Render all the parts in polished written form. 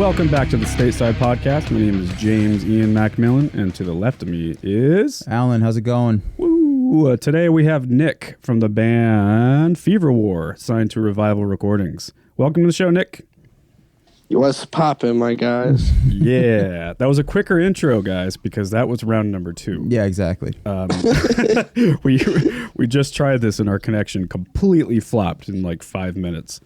Welcome back to the Stateside Podcast. My name is James Ian Macmillan, and to the left of me is... Alan, how's it going? Woo! Today we have Nick from the band FEVERWAR, signed to Revival Recordings. Welcome to the show, Nick. What's poppin', my guys? Yeah, that was a quicker intro, guys, because that was round number 2. Yeah, exactly. We just tried this and our connection completely flopped in like 5 minutes.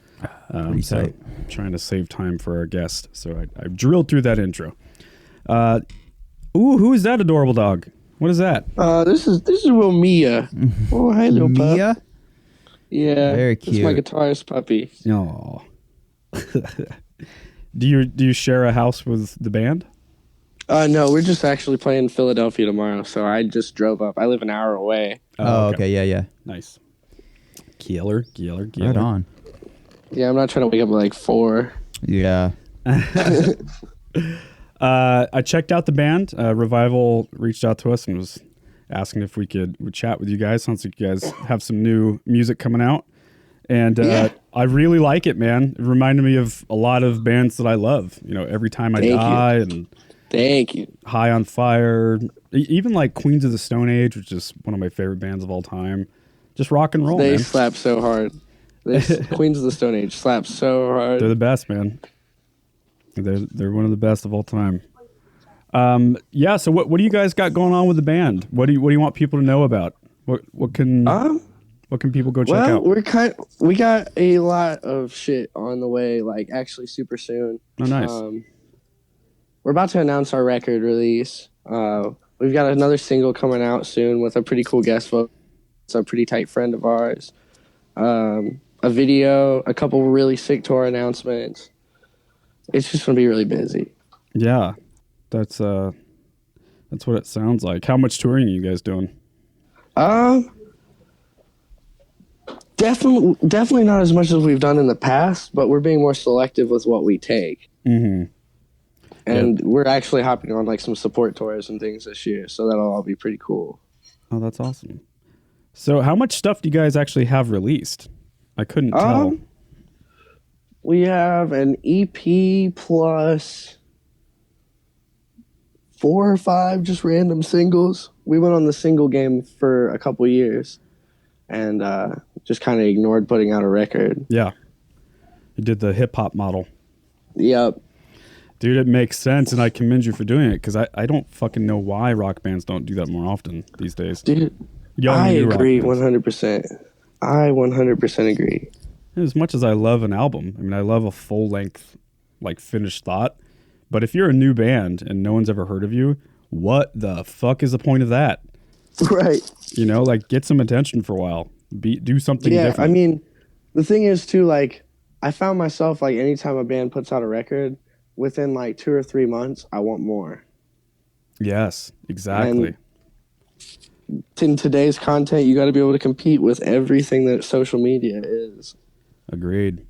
Pretty tight. I'm trying to save time for our guest, so I drilled through that intro. Who is that adorable dog? What is that? This is little Mia. Oh, hi, little Mia? pup. Yeah, Very cute. This is my guitarist puppy. Oh. Do you share a house with the band? No, we're just actually playing Philadelphia tomorrow, so I just drove up. I live an hour away. Oh, okay. Yeah. Nice. Killer. Right on. Yeah, I'm not trying to wake up at like 4. Yeah. I checked out the band. Revival reached out to us and was asking if would chat with you guys. Sounds like you guys have some new music coming out. And I really like it, man. It reminded me of a lot of bands that I love. You know, Every Time I Die and Thank you. High on Fire. Even like Queens of the Stone Age, which is one of my favorite bands of all time. Just rock and roll, They man. slap so hard. Queens of the Stone Age slap so hard. They're the best, man. They're one of the best of all time. Yeah. So what do you guys got going on with the band? What do you want people to know about? What can people go check out? We got a lot of shit on the way, like actually super soon. Oh, nice. We're about to announce our record release. We've got another single coming out soon with a pretty cool guest vocal. It's a pretty tight friend of ours. A video, a couple really sick tour announcements. It's just gonna be really busy. Yeah, that's what it sounds like. How much touring are you guys doing? Definitely not as much as we've done in the past, but we're being more selective with what we take. Mm-hmm. And we're actually hopping on like some support tours and things this year, so that'll all be pretty cool. Oh, that's awesome. So how much stuff do you guys actually have released? I couldn't tell. We have an EP plus 4 or 5 just random singles. We went on the single game for a couple years and just kind of ignored putting out a record. Yeah. You did the hip-hop model. Yep. Dude, it makes sense, and I commend you for doing it, because I don't fucking know why rock bands don't do that more often these days. Dude, I agree 100%. I 100% agree. As much as I love an album, I mean, I love a full-length, like, finished thought, but if you're a new band and no one's ever heard of you, what the fuck is the point of that? Right. You know, like, get some attention for a while. Do something different. I mean, the thing is, too, like, I found myself, like, anytime a band puts out a record, within, like, 2 or 3 months, I want more. Yes, exactly. And in today's content, you got to be able to compete with everything that social media is. Agreed.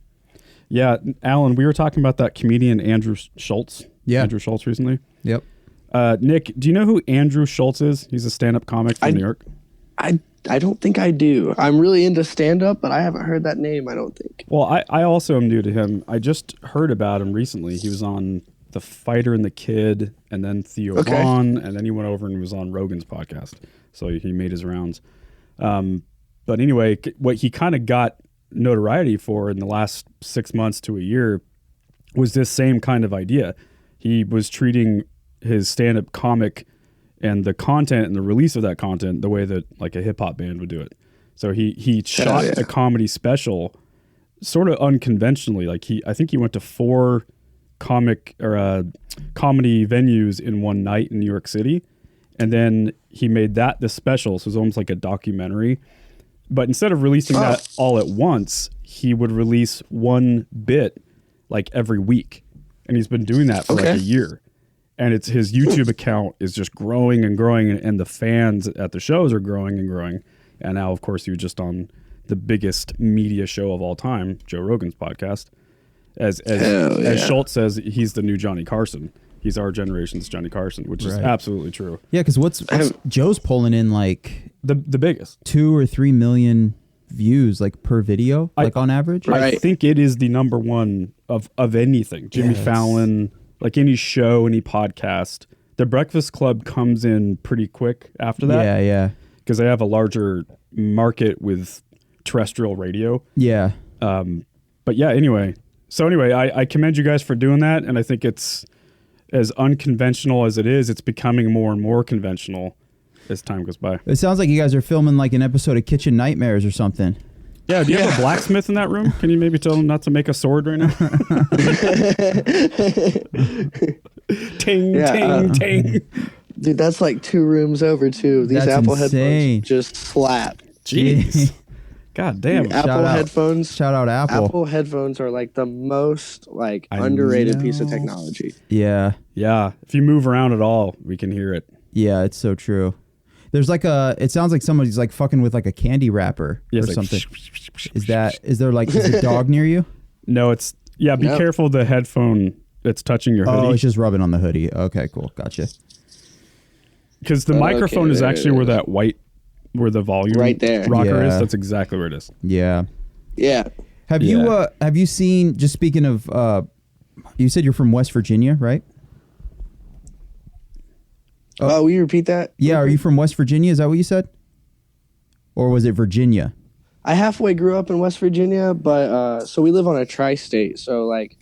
Yeah, Alan, we were talking about that comedian Andrew Schultz. Yeah. Andrew Schultz recently. Yep. Nick, do you know who Andrew Schultz is? He's a stand-up comic from New York. I don't think I do. I'm really into stand-up, but I haven't heard that name, I don't think. Well, I also am new to him. I just heard about him recently. He was on The Fighter and the Kid, and then Theo Vaughn, and then he went over and was on Rogan's podcast. So he made his rounds. But anyway, what he kind of got notoriety for in the last 6 months to a year was this same kind of idea. He was treating his stand-up comic and the content and the release of that content the way that like a hip-hop band would do it. So he shot a comedy special sort of unconventionally. Like I think he went to 4 comedy venues in one night in New York City. And then he made that the special. So it was almost like a documentary. But instead of releasing that all at once, he would release one bit like every week. And he's been doing that for like a year. And his YouTube account is just growing and growing. And the fans at the shows are growing and growing. And now, of course, he was just on the biggest media show of all time, Joe Rogan's podcast. As Schultz says, he's the new Johnny Carson. He's our generation's Johnny Carson, which is absolutely true. Yeah, because what's Joe's pulling in like the biggest 2 or 3 million views like per video, like on average. Right. I think it is the number one of anything. Jimmy Fallon, like any show, any podcast. The Breakfast Club comes in pretty quick after that. Yeah, yeah. Because they have a larger market with terrestrial radio. Yeah. But yeah, anyway. So anyway, I commend you guys for doing that. And I think it's as unconventional as it is, it's becoming more and more conventional as time goes by. It sounds like you guys are filming like an episode of Kitchen Nightmares or something. Yeah, do you have a blacksmith in that room? Can you maybe tell him not to make a sword right now? Ting, ting, ting. Dude, that's like 2 rooms over too. These That's Apple insane. headphones just slap. Jeez. God damn. Apple headphones. Shout out Apple. Apple headphones are like the most like underrated piece of technology. Yeah. Yeah. If you move around at all, we can hear it. Yeah, it's so true. There's like it sounds like somebody's like fucking with like a candy wrapper or like something. Is a dog near you? No, be careful the headphone that's touching your hoodie. Oh, it's just rubbing on the hoodie. Okay, cool. Gotcha. Because the microphone is actually where the volume right there rocker is. That's exactly where it is. Yeah. Yeah. Have you seen, just speaking of, you said you're from West Virginia, right? Oh, will you repeat that? Yeah, are you from West Virginia? Is that what you said? Or was it Virginia? I halfway grew up in West Virginia, but so we live on a tri-state. So like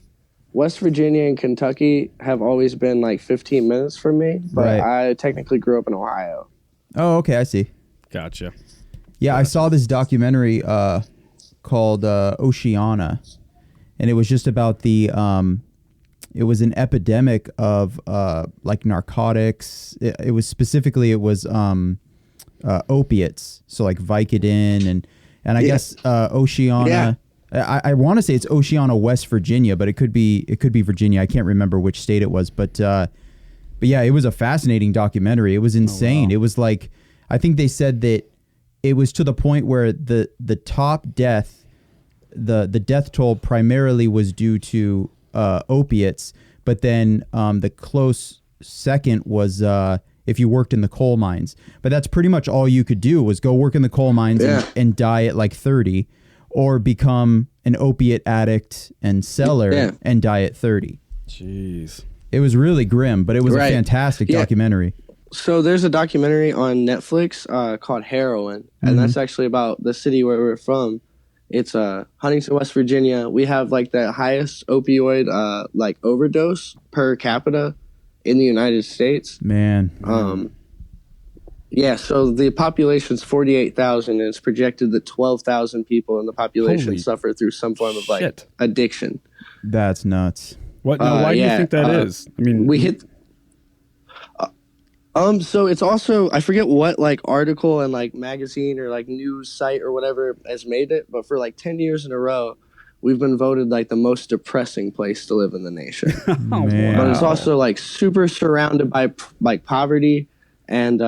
West Virginia and Kentucky have always been like 15 minutes from me, but I technically grew up in Ohio. Oh, okay, I see. Gotcha. Yeah, I saw this documentary called Oceana, and it was just about it was an epidemic of like narcotics. It was opiates, so like Vicodin and I guess Oceana. Yeah. I want to say it's Oceana, West Virginia, but it could be Virginia. I can't remember which state it was, but yeah, it was a fascinating documentary. It was insane. It was like, I think they said that it was to the point where the top death, the death toll primarily was due to opiates, but then the close second was if you worked in the coal mines. But that's pretty much all you could do was go work in the coal mines and die at like 30, or become an opiate addict and seller and die at 30. Jeez. It was really grim, but it was a fantastic documentary. So there's a documentary on Netflix called Heroin, and that's actually about the city where we're from. It's Huntington, West Virginia. We have like the highest opioid like overdose per capita in the United States. Man. Yeah, so the population's 48,000, and it's projected that 12,000 people in the population suffer through some form of like addiction. That's nuts. What? No, why do you think that is? I mean, we hit. So it's also, I forget what like article and like magazine or like news site or whatever has made it, but for like 10 years in a row, we've been voted like the most depressing place to live in the nation. Man. But it's also like super surrounded by like poverty, and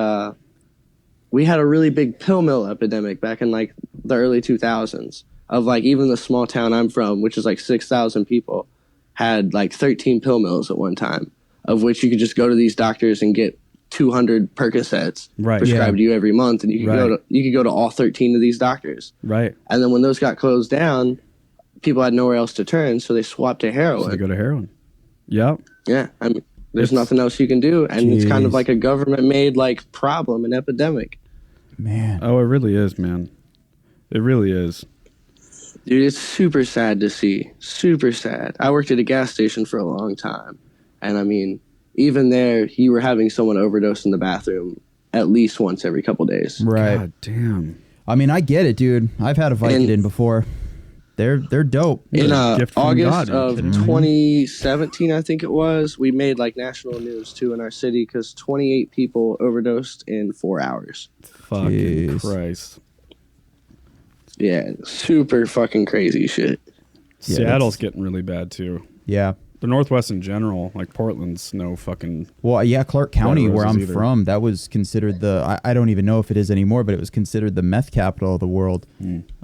we had a really big pill mill epidemic back in like the early 2000s of like even the small town I'm from, which is like 6,000 people, had like 13 pill mills at one time, of which you could just go to these doctors and get 200 Percocets prescribed to you every month, and you could go to all 13 of these doctors. Right. And then when those got closed down, people had nowhere else to turn, so they swapped to heroin. So they go to heroin. Yep. Yeah. I mean, there's nothing else you can do, and it's kind of like a government-made like problem, an epidemic. Man. Oh, it really is, man. It really is. Dude, it's super sad to see. Super sad. I worked at a gas station for a long time, and I mean, even there, you were having someone overdose in the bathroom at least once every couple days. Right. God damn. I mean, I get it, dude. I've had a Vicodin before. They're dope. In August of 2017, I think it was, we made like national news too in our city because 28 people overdosed in 4 hours. Fucking Christ. Yeah, super fucking crazy shit. Yeah, Seattle's getting really bad too. Yeah. The Northwest in general, like Portland's no fucking... Well, yeah, Clark County, where I'm either. from, that was considered I don't even know if it is anymore, but it was considered the meth capital of the world.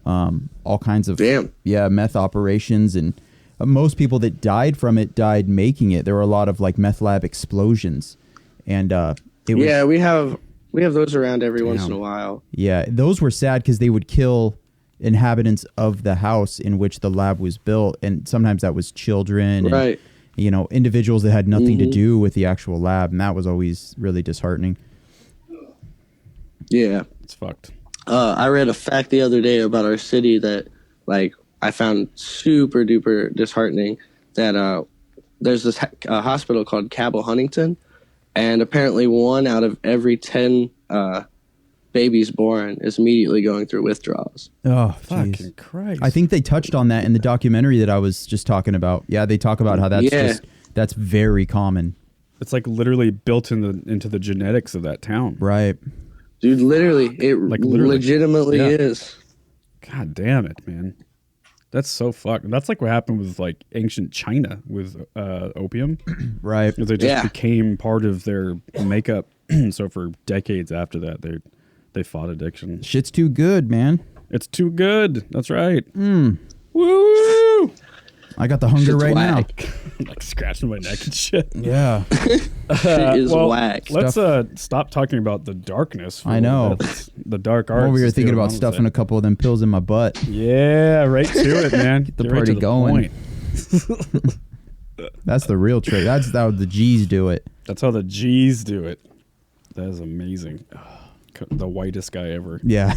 All kinds of meth operations, and most people that died from it died making it. There were a lot of like meth lab explosions, and we have those around every once in a while. Yeah, those were sad because they would kill inhabitants of the house in which the lab was built, and sometimes that was children, right? And, individuals that had nothing to do with the actual lab, and that was always really disheartening. Yeah, it's fucked. I read a fact the other day about our city that, like, I found super duper disheartening. That there's this hospital called Cabell Huntington, and apparently 1 out of every 10 babies born is immediately going through withdrawals. Oh, fucking Christ! I think they touched on that in the documentary that I was just talking about. Yeah, they talk about how that's very common. It's like literally built into the genetics of that town, right? Dude, literally, legitimately is. God damn it, man! That's so fucked. That's like what happened with like ancient China with opium, right? Because they just became part of their makeup. So for decades after that, they fought addiction. Shit's too good, man. It's too good. That's right. Woo! I got the hunger right now. Like scratching my neck and shit. Yeah. Shit is whack. Let's stop talking about the darkness. I know. The dark arts. Over here thinking about stuffing a couple of them pills in my butt. Yeah, right to it, man. Get the party going. That's the real trick. That's how the G's do it. That's how the G's do it. That is amazing. The whitest guy ever. Yeah.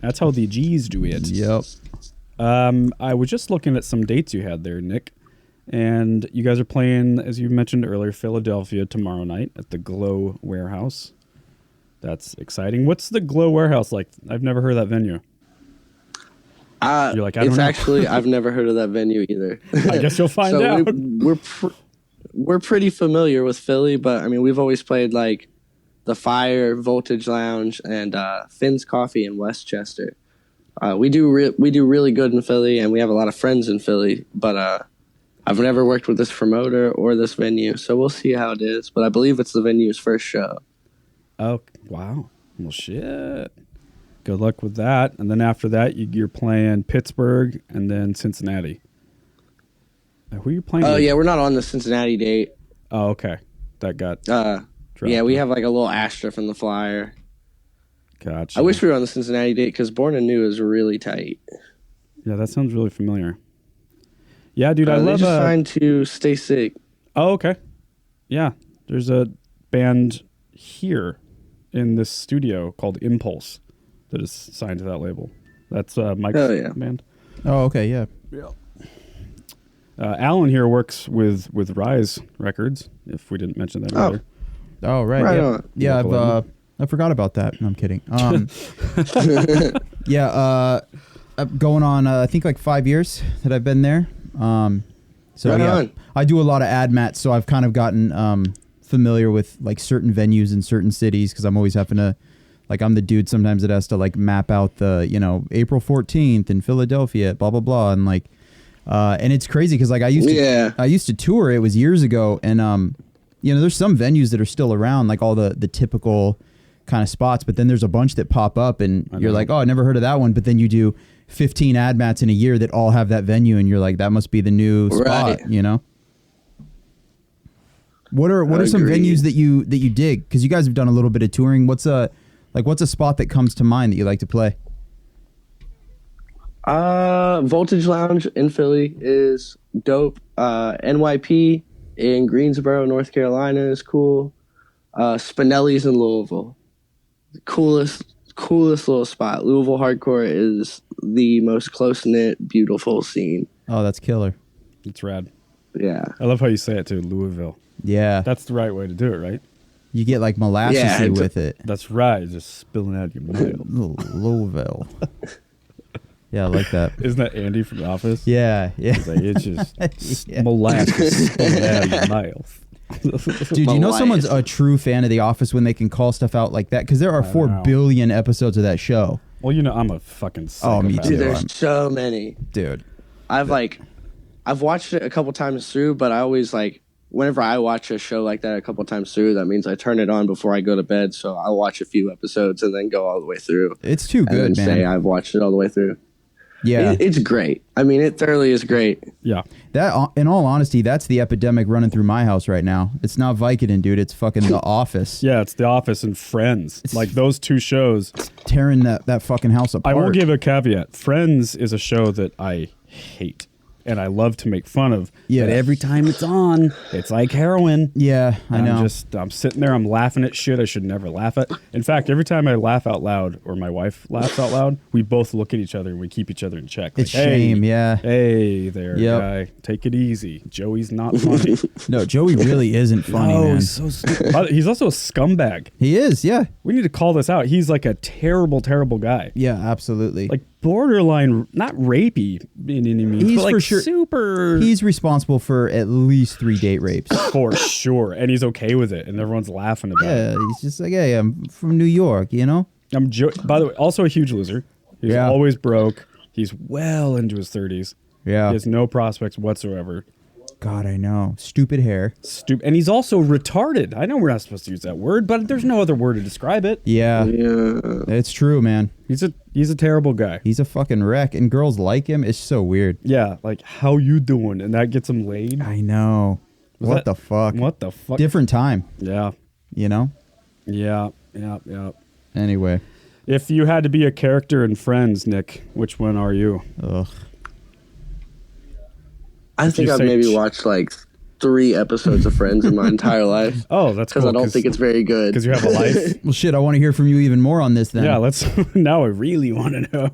That's how the G's do it. Yep. I was just looking at some dates you had there, Nick. And you guys are playing, as you mentioned earlier, Philadelphia tomorrow night at the Glow Warehouse. That's exciting. What's the Glow Warehouse like? I've never heard of that venue. You're like, I don't know. Actually, I've never heard of that venue either. I guess you'll find out. We're pretty familiar with Philly, but I mean, we've always played like the Fire, Voltage Lounge, and Finn's Coffee in Westchester. We do really good in Philly, and we have a lot of friends in Philly, but I've never worked with this promoter or this venue, so we'll see how it is. But I believe it's the venue's first show. Oh, wow. Well, shit. Good luck with that. And then after that, you're playing Pittsburgh and then Cincinnati. Who are you playing with? Yeah, we're not on the Cincinnati date. Oh, okay. That got dropped. Yeah, we have like a little asterisk from the flyer. Gotcha. I wish we were on the Cincinnati date because Born and New is really tight. Yeah, that sounds really familiar. Yeah, dude, I love... They just signed to Stay Sick. Oh, okay. Yeah, there's a band here in this studio called Impulse that is signed to that label. That's Mike's band. Oh, okay, yeah. Alan here works with Rise Records, if we didn't mention that earlier. Oh, right. Right yeah. on. Yeah, I forgot about that. No, I'm kidding. Going on, I think like 5 years that I've been there. So right yeah, on. I do a lot of ad mats, so I've kind of gotten familiar with like certain venues in certain cities because I'm always having to, like, I'm the dude sometimes that has to like map out the, April 14th in Philadelphia, blah blah blah, and like, and it's crazy because like I used to tour. It was years ago, and there's some venues that are still around, like all the typical kind of spots, but then there's a bunch that pop up and you're like, oh, I never heard of that one, but then you do 15 ad mats in a year that all have that venue and you're like, that must be the new spot, What are some venues that you dig? Because you guys have done a little bit of touring. What's a spot that comes to mind that you like to play? Voltage Lounge in Philly is dope. NYP in Greensboro, North Carolina is cool. Spinelli's in Louisville. Coolest little spot. Louisville hardcore is the most close-knit, beautiful scene. Oh, that's killer. It's rad. Yeah. I love how you say it too, Louisville. Yeah. That's the right way to do it, right? You get like molasses with it. That's right. Just spilling out your mouth. Louisville. Yeah, I like that. Isn't that Andy from The Office? Yeah. It's just molasses spilling out of your mouth. Dude, someone's a true fan of The Office when they can call stuff out like that? Because there are 4 billion episodes of that show. Well, I'm a fucking psychopath. Oh, me too. Dude, there's so many. Dude. I've watched it a couple times through, but I always whenever I watch a show like that a couple times through, that means I turn it on before I go to bed. So I'll watch a few episodes and then go all the way through. It's too good, man. Say I've watched it all the way through. Yeah. It's great. I mean, it thoroughly is great. Yeah. That, in all honesty, that's the epidemic running through my house right now. It's not Vicodin, dude. It's fucking The Office. Yeah, it's The Office and Friends. Like those two shows. Tearing that fucking house apart. I will give a caveat. Friends is a show that I hate. And I love to make fun of. Yeah. But every time it's on, it's like heroin. Yeah, I know. I'm sitting there, I'm laughing at shit I should never laugh at. In fact, every time I laugh out loud, or my wife laughs out loud, we both look at each other and we keep each other in check. It's like, shame, yeah. Hey there, Yep. guy. Take it easy. Joey's not funny. No, Joey really isn't funny, no, man. he's so stupid. He's also a scumbag. He is, yeah. We need to call this out. He's like a terrible, terrible guy. Yeah, absolutely. Like borderline, not rapey in any means, He's but like for sure super. He's responsible for at least 3 date rapes. For sure. And he's okay with it. And everyone's laughing about it. Yeah, he's just like, hey, I'm from New York, you know? By the way, also a huge loser. He's Yeah. always broke. He's well into his 30s. Yeah. He has no prospects whatsoever. God, I know. Stupid hair. And he's also retarded. I know we're not supposed to use that word, but there's no other word to describe it. Yeah. Yeah. It's true, man. He's a terrible guy. He's a fucking wreck, and girls like him. It's so weird. Yeah, like, how you doing? And that gets him laid. I know. What the fuck? What the fuck? Different time, Yeah. you know? Yeah. Anyway. If you had to be a character in Friends, Nick, which one are you? Ugh. I think you I've say maybe watched like 3 episodes of Friends in my entire life. Oh, that's cool. Because I don't think it's very good. Because you have a life. Well, shit, I want to hear from you even more on this then. Yeah, let's. Now I really want to know.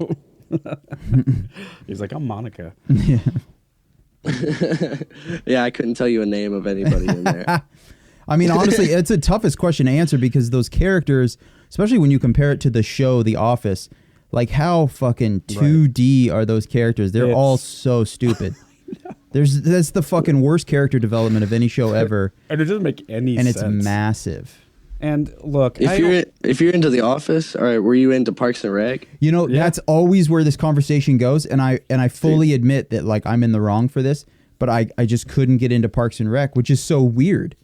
He's like, I'm Monica. Yeah, I couldn't tell you a name of anybody in there. I mean, honestly, it's the toughest question to answer because those characters, especially when you compare it to the show The Office, like how fucking 2D are those characters? They're all so stupid. That's the fucking worst character development of any show ever. And it doesn't make any and sense. it's massive. And look, If you're into The Office, all right, were you into Parks and Rec? You know, that's always where this conversation goes, and I fully admit that like I'm in the wrong for this, but I just couldn't get into Parks and Rec, which is so weird.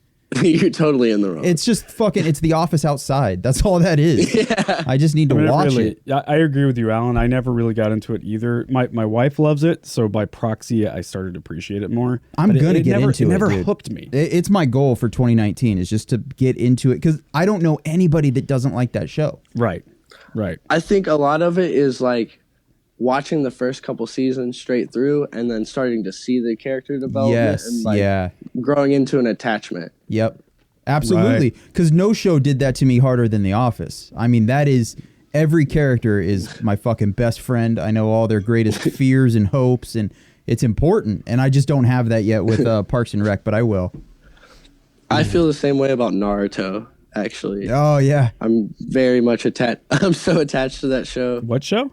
You're totally in the wrong. It's just fucking, it's The Office outside. That's all that is. Yeah. I just need to watch it. Yeah, I agree with you, Alan. I never really got into it either. My wife loves it, so by proxy, I started to appreciate it more. I'm But going to get never, into it, It never dude. hooked me. It's my goal for 2019 is just to get into it because I don't know anybody that doesn't like that show. Right. I think a lot of it is like watching the first couple seasons straight through and then starting to see the character development and like growing into an attachment. Yep. Absolutely. Because no show did that to me harder than The Office. I mean, that is, every character is my fucking best friend. I know all their greatest fears and hopes, and it's important. And I just don't have that yet with Parks and Rec, but I will. I feel the same way about Naruto, actually. Oh, yeah. I'm very much attached. I'm so attached to that show. What show?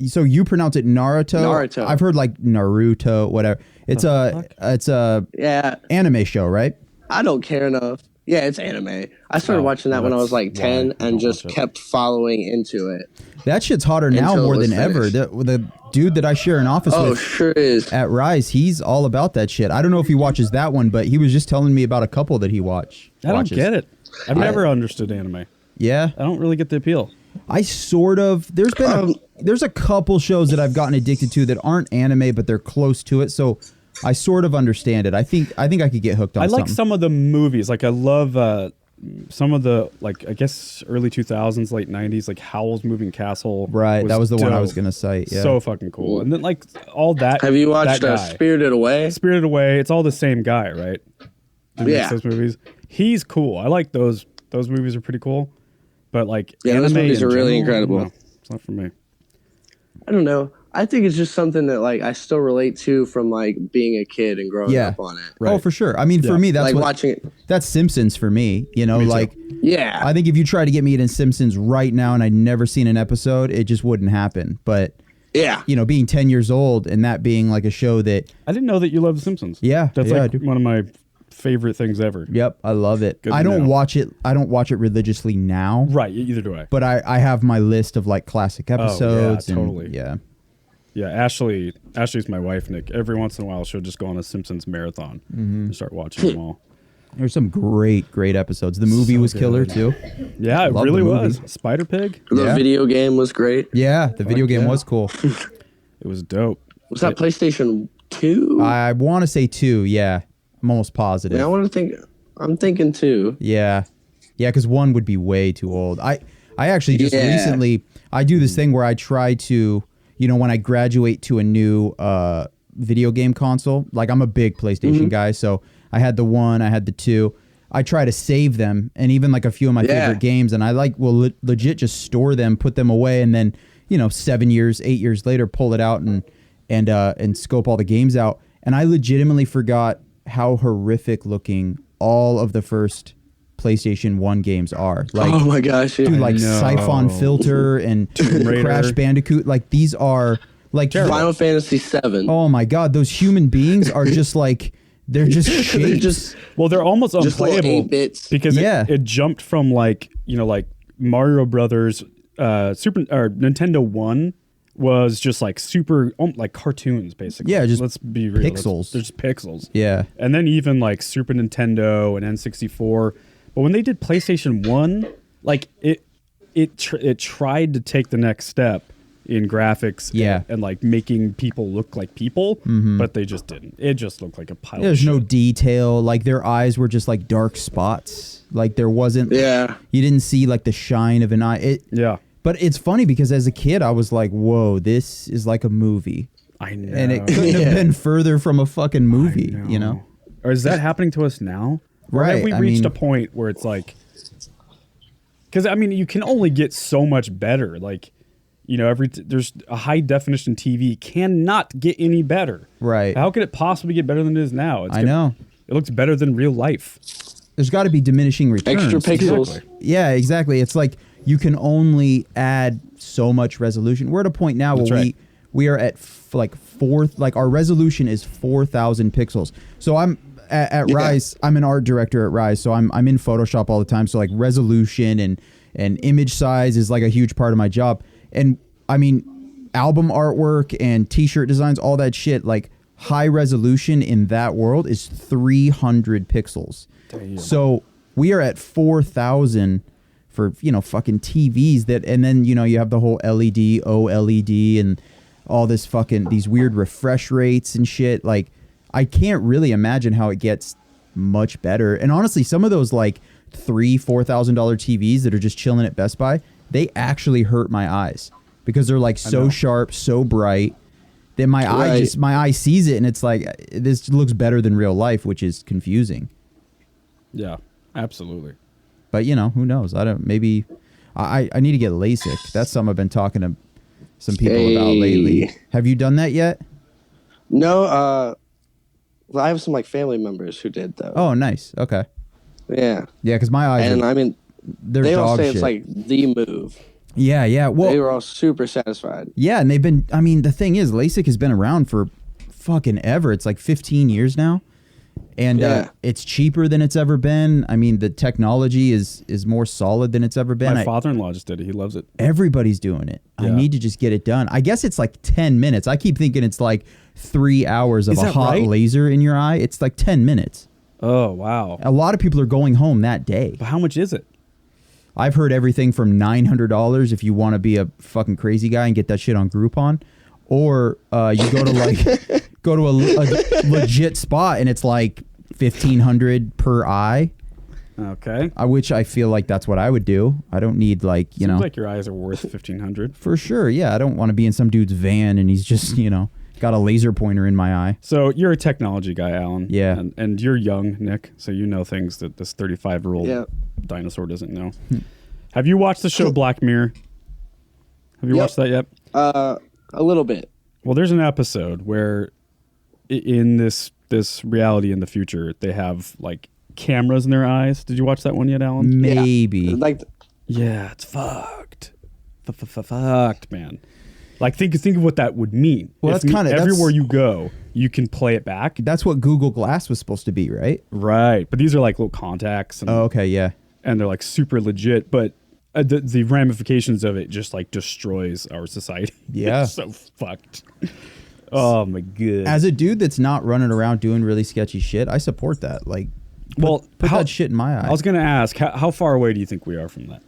So you pronounce it Naruto? Naruto. I've heard like Naruto, whatever. It's a anime show, right? I don't care enough. Yeah, it's anime. I started watching that when I was like 10 and just kept following into it. That shit's hotter now Until it more was than ever. finished. The dude that I share an office with Sure is. at Rise, he's all about that shit. I don't know if he watches that one, but he was just telling me about a couple that he watches. I don't get it. I've never understood anime. Yeah? I don't really get the appeal. I sort of. There's been there's a couple shows that I've gotten addicted to that aren't anime, but they're close to it. So I sort of understand it. I think I could get hooked on. I like something. some of the movies. Like I love some of the like I guess early 2000s, late 90s, like Howl's Moving Castle. Right, that was the one I was dope. gonna cite. Yeah. So fucking cool. And then like all that. Have you watched that guy. Spirited Away? Spirited Away. It's all the same guy, right? Who makes Yeah. those movies. He's cool. I like those. Those movies are pretty cool. But like Yeah, those anime movies in are really general, incredible. no, it's not for me. I don't know. I think it's just something that like I still relate to from like being a kid and growing up on it. Oh, for sure. I mean, for Yeah. me, that's Like what, watching it. that's Simpsons for me. You know, Me too. like Yeah. I think if you try to get me into Simpsons right now and I'd never seen an episode, it just wouldn't happen. But Yeah. you know, being 10 years old and that being like a show that, I didn't know that you love The Simpsons. Yeah, That's yeah, I like do. one of my favorite things ever. yep, I love it. Good I to don't know. watch it. I don't watch it religiously now. Right, either do I. But I have my list of like classic episodes. and, totally. Yeah. Yeah, Ashley's my wife, Nick. Every once in a while, she'll just go on a Simpsons marathon and start watching them all. There's some great episodes. The movie So was killer good. too. Yeah, it Love really the movie. was. Spider Pig? The Yeah. video game was great. Yeah, the video game yeah. was cool. It was dope. Was that PlayStation 2? I want to say 2. Yeah, I'm almost positive. I'm thinking 2. Yeah, because 1 would be way too old. I actually just recently I do this thing where I try to, when I graduate to a new video game console. Like I'm a big PlayStation guy, so I had the 1, I had the 2. I try to save them, and even like a few of my favorite games, and I will legit just store them, put them away, and then 7 years, 8 years later, pull it out and scope all the games out. And I legitimately forgot how horrific looking all of the first PlayStation 1 games are. Like, oh my gosh, dude, like Siphon Filter and Crash Bandicoot. Like these are like Final Fantasy 7. Oh my God, those human beings are just like. They're just shapes. They're almost unplayable because it jumped from like Mario Brothers, Nintendo 1 was just like super like cartoons basically. Yeah, just let's be real. Pixels. They're just pixels. Yeah, and then even like Super Nintendo and N64. But when they did PlayStation 1, like it tried to take the next step in graphics and like making people look like people, but they just didn't. It just looked like a pile of shit. There's no detail. Like their eyes were just like dark spots. Like there wasn't you didn't see like the shine of an eye. But it's funny because as a kid I was like, whoa, this is like a movie. I know. And it couldn't have been further from a fucking movie, Or is that happening to us now? Or right. have we reached a point where it's like, because I mean you can only get so much better. Like there's a high definition TV cannot get any better. Right. How could it possibly get better than it is now? I know. It looks better than real life. There's got to be diminishing returns. Extra pixels. Exactly. Yeah, exactly. It's like you can only add so much resolution. We're at a point now where we are at our resolution is 4,000 pixels. So I'm at Rise. I'm an art director at Rise, so I'm in Photoshop all the time. So like resolution and image size is like a huge part of my job. And I mean, album artwork and t-shirt designs, all that shit, like high resolution in that world is 300 pixels. Damn. So we are at 4,000 for, fucking TVs and then, you have the whole LED, OLED and all this these weird refresh rates and shit. Like I can't really imagine how it gets much better. And honestly, some of those like $3,000-$4,000 TVs that are just chilling at Best Buy, they actually hurt my eyes because they're like so sharp, so bright that my eye sees it and it's like this looks better than real life, which is confusing. Yeah, absolutely. But who knows? I need to get LASIK. That's something I've been talking to some people about lately. Have you done that yet? No, I have some like family members who did though. Oh, nice. Okay. Yeah. Yeah, because my eyes they all say it's like the move. Yeah. Well, they were all super satisfied. Yeah, and they've been. I mean, the thing is, LASIK has been around for fucking ever. It's like 15 years now, and it's cheaper than it's ever been. I mean, the technology is more solid than it's ever been. My father-in-law just did it. He loves it. Everybody's doing it. Yeah. I need to just get it done. I guess it's like 10 minutes. I keep thinking it's like 3 hours of a hot laser in your eye. It's like 10 minutes. Oh, wow. A lot of people are going home that day. But how much is it? I've heard everything from $900 if you want to be a fucking crazy guy and get that shit on Groupon, or you go to a legit spot and it's like $1,500 per eye. Okay. Which I feel like that's what I would do. I don't need Seems like your eyes are worth $1,500 for sure. Yeah, I don't want to be in some dude's van and he's just got a laser pointer in my eye. So you're a technology guy, Alan. Yeah. And you're young, Nick, so you know things that this 35-year-old dinosaur doesn't know. Have you watched the show Black Mirror? Have you watched that yet? A little bit. Well, there's an episode where in this reality in the future, they have like cameras in their eyes. Did you watch that one yet, Alan? Maybe. Yeah. It's fucked. Fucked, man. Like think of what that would mean. Well, that's kind of everywhere you go, you can play it back. That's what Google Glass was supposed to be, right? Right, but these are like little contacts. And, okay, yeah. And they're like super legit, but the ramifications of it just like destroys our society. Yeah, it's so fucked. Oh my god. As a dude that's not running around doing really sketchy shit, I support that. Like, put that shit in my eye. I was gonna ask, how far away do you think we are from that?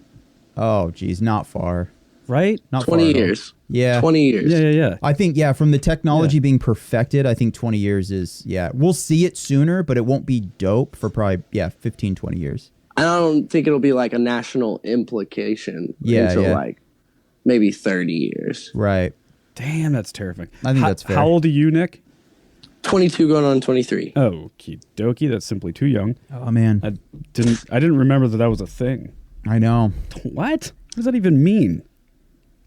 Oh, geez, not far. right? Not 20 far at all. years. Yeah. 20 years. Yeah. I think, from the technology being perfected, I think 20 years is, we'll see it sooner, but it won't be dope for probably, 15, 20 years. I don't think it'll be like a national implication until like maybe 30 years. Right. Damn, that's terrifying. I think that's fair. How old are you, Nick? 22 going on 23. Oh, okie dokie. That's simply too young. Oh, man. I didn't remember that was a thing. I know. What? What does that even mean?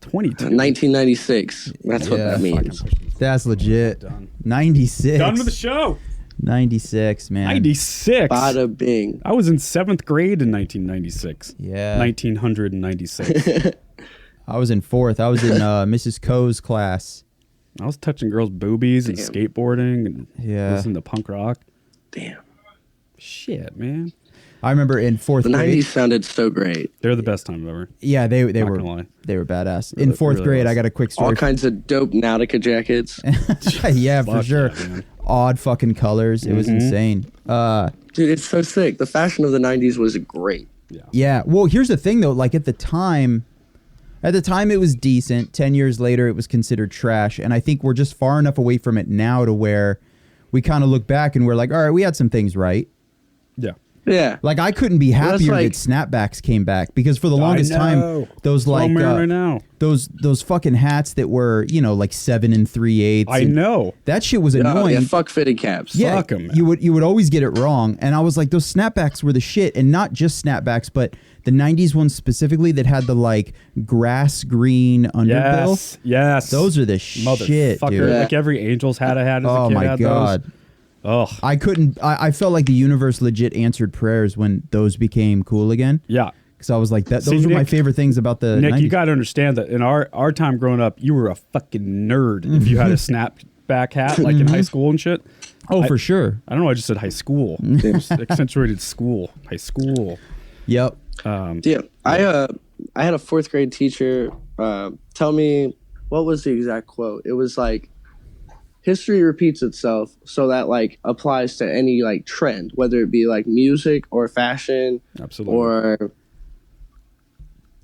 22. 1996. That's what that means. That's legit. Done. 96. Done with the show. 96, man. 96. Bada bing. I was in 7th grade in 1996. Yeah. 1996. I was in 4th. I was in Mrs. Coe's class. I was touching girls' boobies and skateboarding and listening to punk rock. Damn. Shit, man. I remember in 4th The grade. 90s sounded so great. They're the best time ever. Yeah, they Not were gonna lie. they were badass. Really- In 4th really grade, was. I got a quick story. All kinds of dope Nautica jackets. Yeah, for Fuck sure. yeah, man. Odd fucking colors. It was insane. Dude, it's so sick. The fashion of the 90s was great. Yeah. Well, here's the thing though. Like at the time it was decent. 10 years later, it was considered trash. And I think we're just far enough away from it now to where we kind of look back and we're like, all right, we had some things right. Yeah. Yeah. Like I couldn't be Well, that's happier like- that snapbacks came back because for the longest time, those That's what like I'm wearing right now. those fucking hats that were like 7 3/8. I know. That shit was Oh, annoying. yeah, fuck fitted caps. Yeah, Fuck 'em, man. you would always get it wrong, and I was like, those snapbacks were the shit, and not just snapbacks, but the '90s ones specifically that had the like grass green underbill. Yes. Those are the shit, Motherfucker. dude. Yeah. Like every Angels hat I had as a Oh kid my had god, those. Oh, I couldn't. I felt like the universe legit answered prayers when those became cool again. yeah. Because I was like, that. See, Those were my Nick- favorite things about the Nick, 90s. you got to understand that in our time growing up, you were a fucking nerd if you had a snapback hat like in high school and shit. Oh, for sure. I don't know. I just said high school. Just accentuated school. High school. Yep. Yeah. I had a 4th grade teacher tell me, what was the exact quote? It was like, history repeats itself, so that like applies to any like trend, whether it be like music or fashion Absolutely. or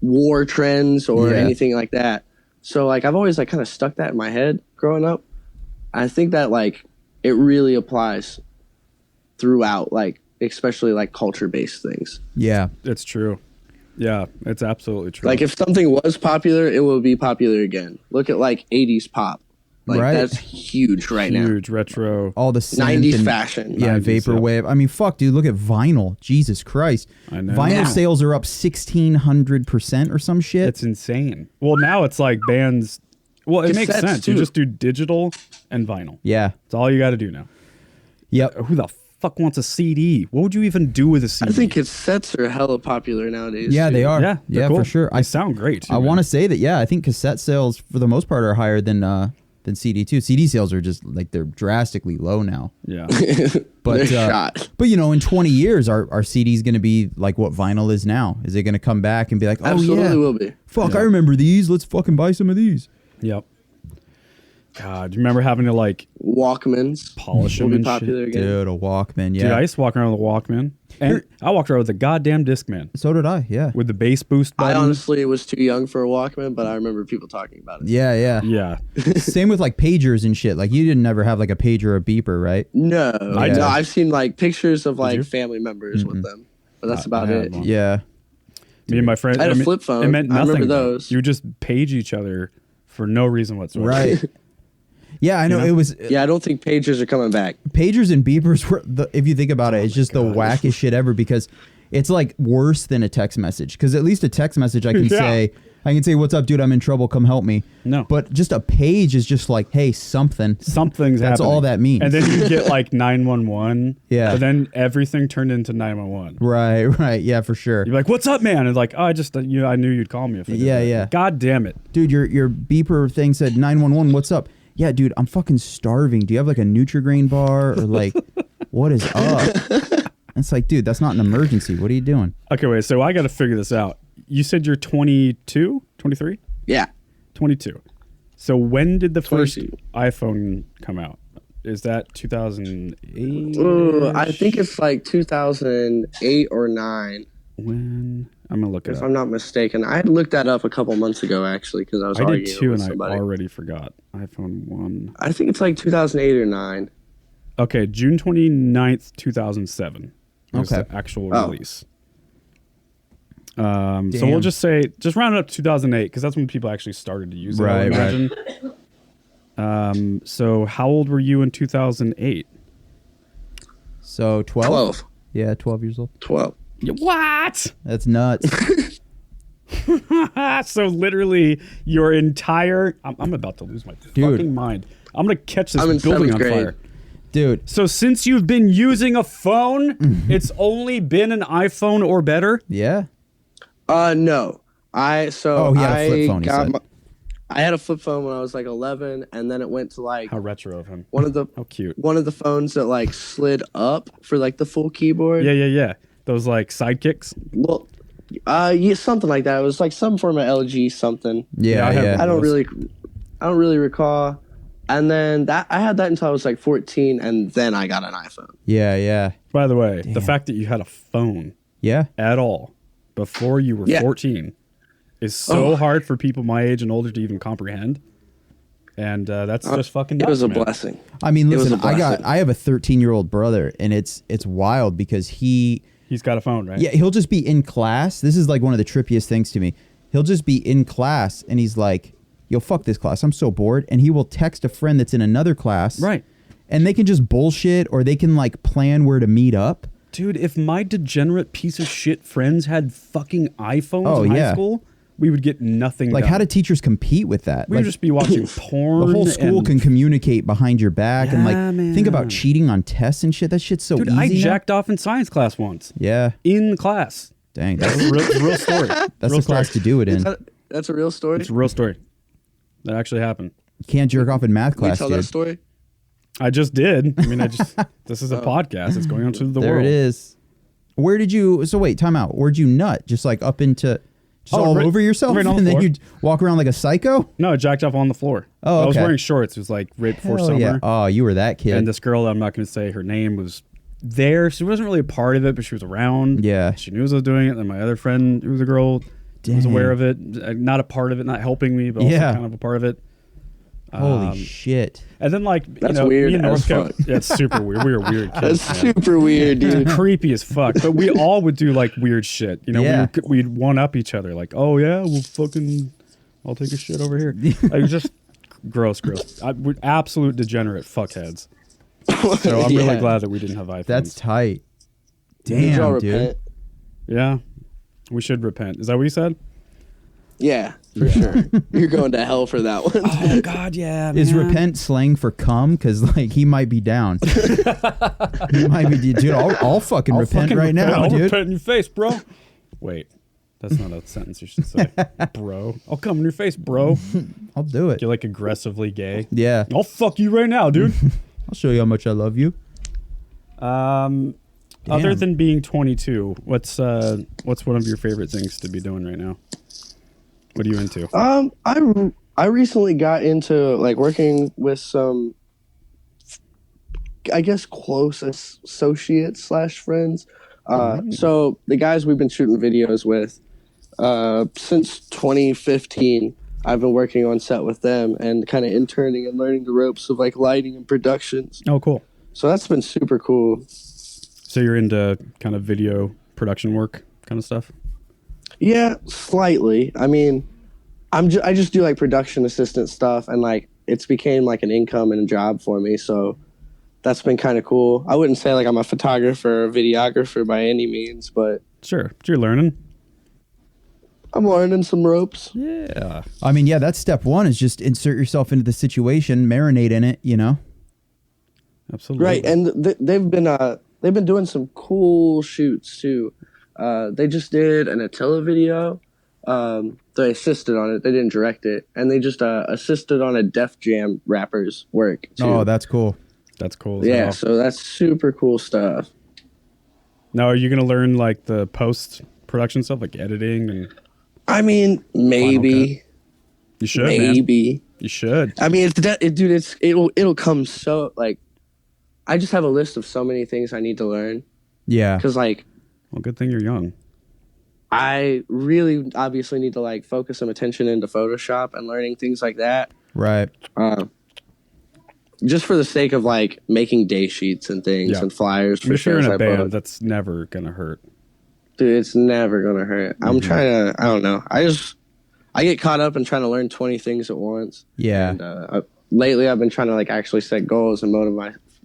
war trends or Yeah. anything like that. So like I've always like kind of stuck that in my head growing up. I think that like it really applies throughout, like especially like culture based things. Yeah. It's true. Yeah, it's absolutely true. Like if something was popular, it will be popular again. Look at like 80s pop. Like Right. that's huge right now. huge retro. All the synth 90s and- fashion. Yeah, 90s, vaporwave. I mean, fuck, dude. Look at vinyl. Jesus Christ. I know. Vinyl Yeah. sales are up 1,600% or some shit. It's insane. Well, now it's like bands. Well, it makes Cassettes, sense. You too. just do digital and vinyl. Yeah. That's all you got to do now. Yep. Who the fuck wants a CD? What would you even do with a CD? I think cassettes are hella popular nowadays. Yeah, too. they are. Yeah, they're yeah, cool. for sure. They sound great. Too, I man. want to say that. Yeah, I think cassette sales for the most part are higher than CD too. CD sales are just like they're drastically low now. Yeah. But They're shot. But in 20 years, are CDs going to be like what vinyl is now? Is it going to come back and be like, oh Absolutely yeah, will be. fuck, Yeah. I remember these. Let's fucking buy some of these. Yep. God, do you remember having to like Walkmans polish will them be and popular shit? again. Dude, a Walkman. Yeah. Dude, I used to walk around with a Walkman, and I walked around with a goddamn Discman So did I. Yeah. with the bass boost I button. honestly was too young for a Walkman, but I remember people talking about it. Yeah. Yeah. Yeah. Same with like pagers and shit. Like you didn't ever have like a pager or a beeper, right? No, I did. no, I've seen like pictures of like you? family members with them, but that's about I had it. one. Yeah. Me and my friend. I had a flip phone. It meant I nothing. remember though. those. You would just page each other for no reason whatsoever. Right. Yeah, I know. know? It was Yeah, I don't think pagers are coming back. pagers and beepers were if you think about it, it's just the wackest shit ever because it's like worse than a text message. Because at least a text message I can Yeah. say, "What's up, dude? I'm in trouble. Come help me." No. But just a page is just like, "Hey, something." Something's That's happening. all that means. And then you get like 911. Yeah. But then everything turned into 911. Right. Yeah, for sure. You're like, "What's up, man?" And like, "Oh, I just I knew you'd call me if I did Yeah, that." yeah. God damn it. Dude, your beeper thing said 911. What's up? Yeah, dude, I'm fucking starving. Do you have like a Nutri-Grain bar or like what is up? It's like, dude, that's not an emergency. What are you doing? Okay, wait. So I got to figure this out. You said you're 22, 23? Yeah, 22. So when did the first 22. iPhone come out? Is that 2008? I think it's like 2008 or 9. when I'm gonna look it If up. I'm not mistaken, I had looked that up a couple months ago actually because I was I arguing did too, with and somebody. I already forgot. iPhone 1. I think it's like 2008 or 9. Okay, June 29th, 2007 was Okay. the actual Oh. release. So we'll just round it up to 2008 because that's when people actually started to use it. I would imagine. So how old were you in 2008? So 12? 12. Yeah, 12 years old. 12. What? That's nuts. So literally your entire... I'm about to lose my fucking mind. I'm going to catch this I'm in building 7th on grade. fire. Dude. So since you've been using a phone, it's only been an iPhone or better? Yeah. No. He had a flip phone, he said. I had a flip phone when I was like 11, and then it went to like How retro of him. how cute. One of the phones that like slid up for like the full keyboard. Yeah. Those like sidekicks. Well, yeah, something like that. It was like some form of LG something. Yeah, I have yeah. I don't really recall. And then I had that until I was like 14, and then I got an iPhone. Yeah. By the way, the fact that you had a phone Yeah. at all before you were 14 is so hard for people my age and older to even comprehend. And that's just fucking nuts, It was a man. blessing. I mean, It was listen, a blessing. I have a 13-year-old brother, and it's wild because He's got a phone, right? he'll just be in class. This is like one of the trippiest things to me. He'll just be in class and he's like, yo, fuck this class. I'm so bored. And he will text a friend that's in another class. Right. And they can just bullshit or they can like plan where to meet up. Dude, if my degenerate piece of shit friends had fucking iPhones in high school, we would get nothing Like, done. how do teachers compete with that? We would just be watching porn. The whole school and- can communicate behind your back and like Yeah, think about man. cheating on tests and shit. That shit's so Dude, easy. I now. jacked off in science class once. Yeah. In class. Dang. That's That's, a real story. that's real the class to do it in. That's a real story. It's a real story. That actually happened. You can't jerk off in math Can you class, tell dude. that story? I just did. I mean, this is a podcast. It's going on to the There world. it is. Where did you? So wait, time out. Where'd you nut? Just like up into, all right- over yourself, right on the and then floor. you walk around like a psycho? No, I jacked off on the floor. Oh, I was okay. wearing shorts. It was like right before Hell summer. yeah. Oh, you were that kid. And this girl, I'm not going to say her name, was there. She wasn't really a part of it, but she was around. Yeah. She knew I was doing it. And my other friend, who was a girl, was Dang. aware of it. Not a part of it, not helping me, but also Yeah. kind of a part of it. Holy shit. And then like, That's me weird and as Northcote. fuck. Yeah, it's super weird. We were weird kids. That's man. super weird, dude. Creepy as fuck. But we all would do like weird shit. You know, Yeah. we'd one up each other. Like, oh yeah, I'll take a shit over here. Like just gross. We're absolute degenerate fuckheads. So I'm really Yeah. glad that we didn't have iPhones. That's tight. Did y'all Damn, dude. repent? Yeah, we should repent. Is that what you said? Yeah, for sure. You're going to hell for that one. Oh God, yeah. Is repent slang for cum? Because like he might be down. He might be, dude. I'll fucking repent right now, I'll dude. repent in your face, bro. Wait, that's not a sentence you should say, bro. I'll come in your face, bro. I'll do it. You're like aggressively gay. Yeah, I'll fuck you right now, dude. I'll show you how much I love you. Other Damn. than being 22, what's one of your favorite things to be doing right now? What are you into? I recently got into like working with some, I guess, close associates / friends. So the guys we've been shooting videos with since 2015, I've been working on set with them and kind of interning and learning the ropes of like lighting and productions. Oh, cool. So that's been super cool. So you're into kind of video production work kind of stuff? Yeah, slightly. I mean, I just do like production assistant stuff, and like it's became like an income and a job for me. So that's been kind of cool. I wouldn't say like I'm a photographer or videographer by any means, but Sure. But you're learning. I'm learning some ropes. Yeah. I mean, yeah, that's step one is just insert yourself into the situation, marinate in it, you know? Absolutely. Right, and they've been doing some cool shoots too. They just did an Attila video. They assisted on it. They didn't direct it, and they just assisted on a Def Jam rapper's work too. Oh, that's cool. That's cool. As yeah. hell. So that's super cool stuff. Now, are you going to learn like the post production stuff, like editing? And I mean, maybe, you should, man. maybe. You should. I mean, it'll come so like. I just have a list of so many things I need to learn Yeah. because like Well, good thing you're young. I really obviously need to like focus some attention into Photoshop and learning things like that. Right. Just for the sake of like making day sheets and things and flyers for if you're in shows a I band, book. that's never gonna hurt. Dude, it's never gonna hurt. I'm trying to. I don't know. I get caught up in trying to learn 20 things at once. Yeah. And lately, I've been trying to like actually set goals and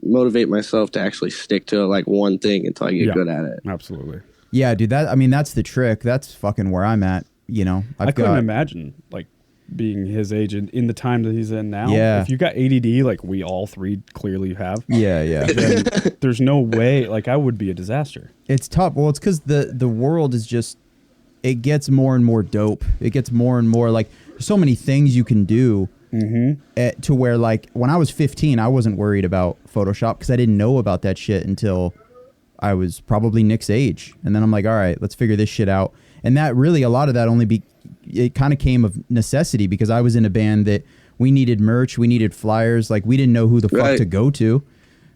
motivate myself to actually stick to like one thing until I get good at it. Absolutely. Yeah, dude. That's the trick. That's fucking where I'm at. You know, I couldn't imagine like being his age in the time that he's in now. Yeah. If you got ADD, like we all three clearly have. Yeah. Then there's no way. Like I would be a disaster. It's tough. Well, it's because the world is just, it gets more and more dope. It gets more and more like there's so many things you can do to where like when I was 15, I wasn't worried about Photoshop because I didn't know about that shit until I was probably Nick's age. And then I'm like, all right, let's figure this shit out. And that really, a lot of that it kind of came of necessity because I was in a band that we needed merch, we needed flyers, like we didn't know who the fuck to go to.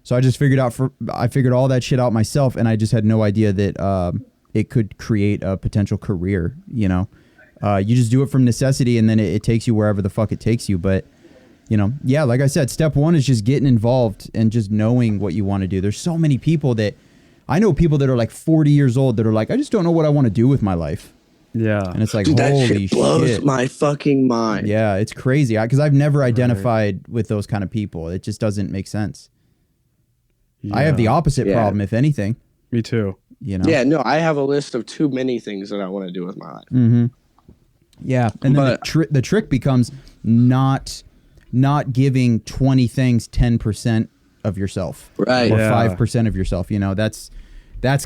So I just figured all that shit out myself, and I just had no idea that it could create a potential career, you know. You just do it from necessity, and then it takes you wherever the fuck it takes you. But, you know, yeah, like I said, step one is just getting involved and just knowing what you want to do. There's so many people I know people that are like 40 years old that are like, I just don't know what I want to do with my life. Yeah. And it's like, Dude, holy that shit blows shit. my fucking mind. Yeah, it's crazy. Because I've never identified with those kind of people. It just doesn't make sense. Yeah. I have the opposite problem, if anything. Me too. You know? Yeah, no, I have a list of too many things that I want to do with my life. Mm-hmm. Yeah, and then the trick becomes not giving 20 things 10% of yourself, right? Or 5% of yourself. You know, that's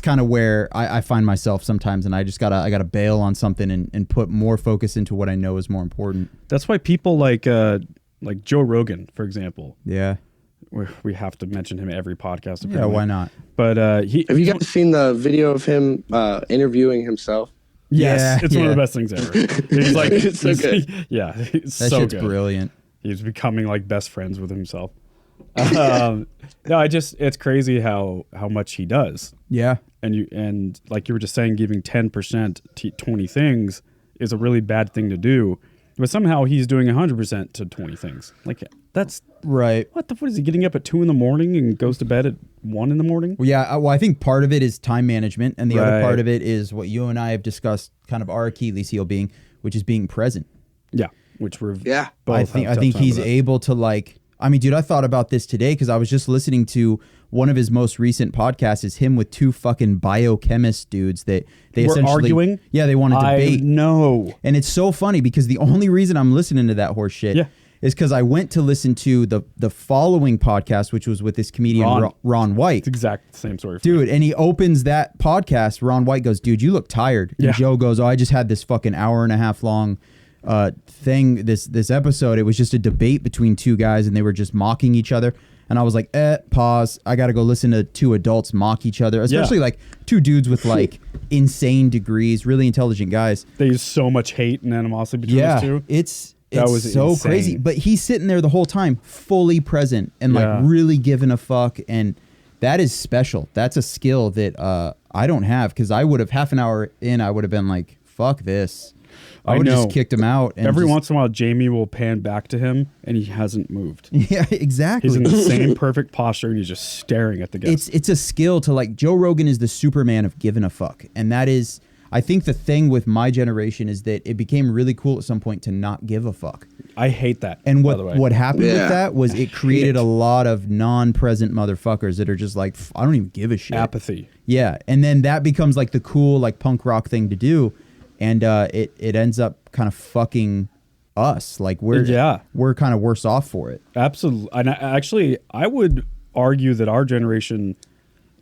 kind of where I find myself sometimes, and I gotta bail on something and put more focus into what I know is more important. That's why people like Joe Rogan, for example. Yeah. We have to mention him every podcast. Apparently. Yeah, why not? But have you guys seen the video of him interviewing himself? Yes, it's one of the best things ever. He's like, it's so good. Yeah, it's that so shit's good. Brilliant. He's becoming like best friends with himself. No, it's crazy how much he does. Yeah, and like you were just saying, giving 10% to 20 things is a really bad thing to do. But somehow he's doing 100% to 20 things. Like that's right. What is he getting up at 2 a.m. and goes to bed at 1 a.m? Well, yeah. Well, I think part of it is time management, and the other part of it is what you and I have discussed, kind of our Achilles heel being, which is being present. Yeah, which we're both. I think he's able to like. I mean, dude, I thought about this today because I was just listening to one of his most recent podcasts. Is him with two fucking biochemist dudes that they were essentially arguing. Yeah, they want to debate. No, and it's so funny because the only reason I'm listening to that horse shit is because I went to listen to the following podcast, which was with this comedian Ron White. It's exact same story, dude. And he opens that podcast. Ron White goes, "Dude, you look tired." And Joe goes, "Oh, I just had this fucking hour and a half long." Thing this episode. It was just a debate between two guys and they were just mocking each other, and I was like, pause, I gotta go listen to two adults mock each other, especially like two dudes with like insane degrees, really intelligent guys. They use so much hate and animosity between us two. It's so insane. crazy, but he's sitting there the whole time fully present and like really giving a fuck, and that is special. That's a skill that I don't have, because I would have half an hour in, I would have been like, fuck this. I would have just kicked him out. And every once in a while, Jamie will pan back to him, and he hasn't moved. Yeah, exactly. He's in the same perfect posture, and he's just staring at the guest. It's a skill to like. Joe Rogan is the Superman of giving a fuck, and that is, I think, the thing with my generation is that it became really cool at some point to not give a fuck. I hate that. And what happened with that was it created a lot of non-present motherfuckers that are just like, I don't even give a shit. Apathy. Yeah, and then that becomes like the cool like punk rock thing to do. And it ends up kind of fucking us. Like we're kind of worse off for it. Absolutely. And I would argue that our generation,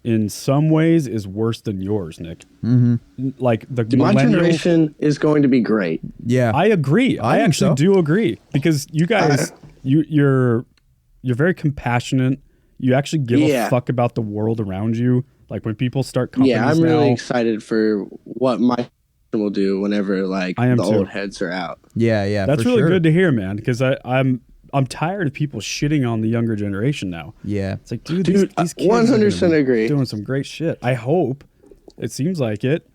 in some ways, is worse than yours, Nick. Mm-hmm. Like my generation is going to be great. Yeah, I agree. I actually do agree, because you guys, you're very compassionate. You actually give a fuck about the world around you. Like when people start companies now. Yeah, I'm really excited for what my will do whenever like the old heads are out. Yeah, that's really good to hear, man, because I'm tired of people shitting on the younger generation now. Yeah, it's like, dude these kids 100% agree, doing some great shit. I hope. It seems like it.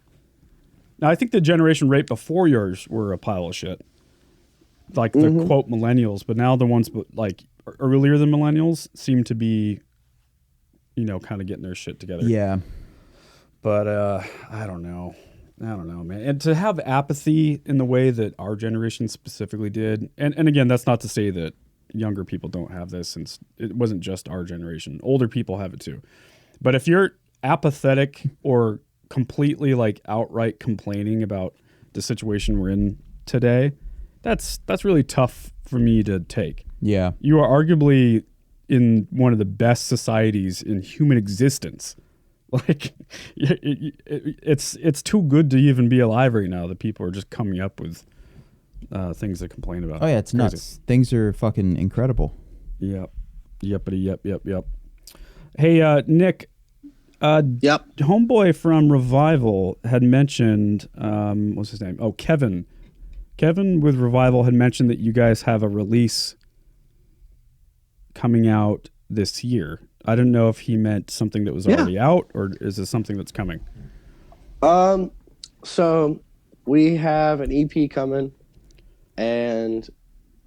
Now, I think the generation right before yours were a pile of shit. Like the quote millennials, but now the ones like earlier than millennials seem to be, kind of getting their shit together. Yeah. But I don't know. Man. And to have apathy in the way that our generation specifically did, and again, that's not to say that younger people don't have this, since it wasn't just our generation. Older people have it too. But if you're apathetic or completely like outright complaining about the situation we're in today, that's really tough for me to take. Yeah. You are arguably in one of the best societies in human existence. Like, it's too good to even be alive right now that people are just coming up with things to complain about. Oh yeah, it's nuts. Things are fucking incredible. Yep. Yep. Hey, Nick. Yep. Homeboy from Revival had mentioned, what's his name? Oh, Kevin. Kevin with Revival had mentioned that you guys have a release coming out this year. I didn't know if he meant something that was already out, or is this something that's coming? So we have an EP coming, and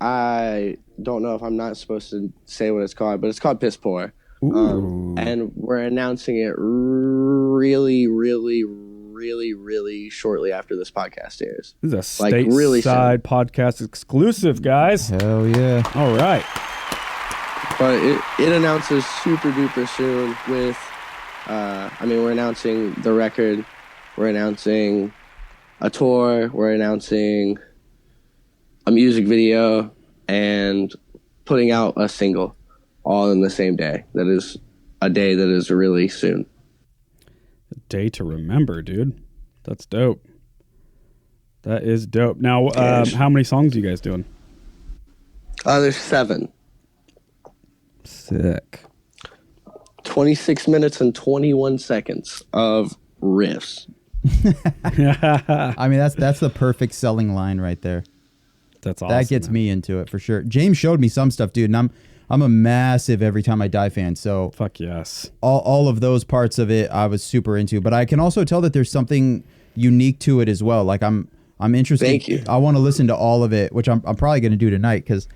I don't know if I'm not supposed to say what it's called, but it's called Piss Poor. And we're announcing it really, really, really, really shortly after this podcast airs. This is a Stateside Podcast exclusive, guys. Hell yeah. All right. But it announces super duper soon with, we're announcing the record, we're announcing a tour, we're announcing a music video, and putting out a single all in the same day. That is a day that is really soon. A day to remember, dude. That's dope. That is dope. Now, how many songs are you guys doing? There's 7. Sick. 26 minutes and 21 seconds of riffs. I mean, that's the perfect selling line right there. That's awesome. That gets me into it for sure. James showed me some stuff, dude, and I'm a massive Every Time I Die fan. So fuck yes. All of those parts of it I was super into, but I can also tell that there's something unique to it as well. Like I'm interested. Thank you. I want to listen to all of it, which I'm probably going to do tonight because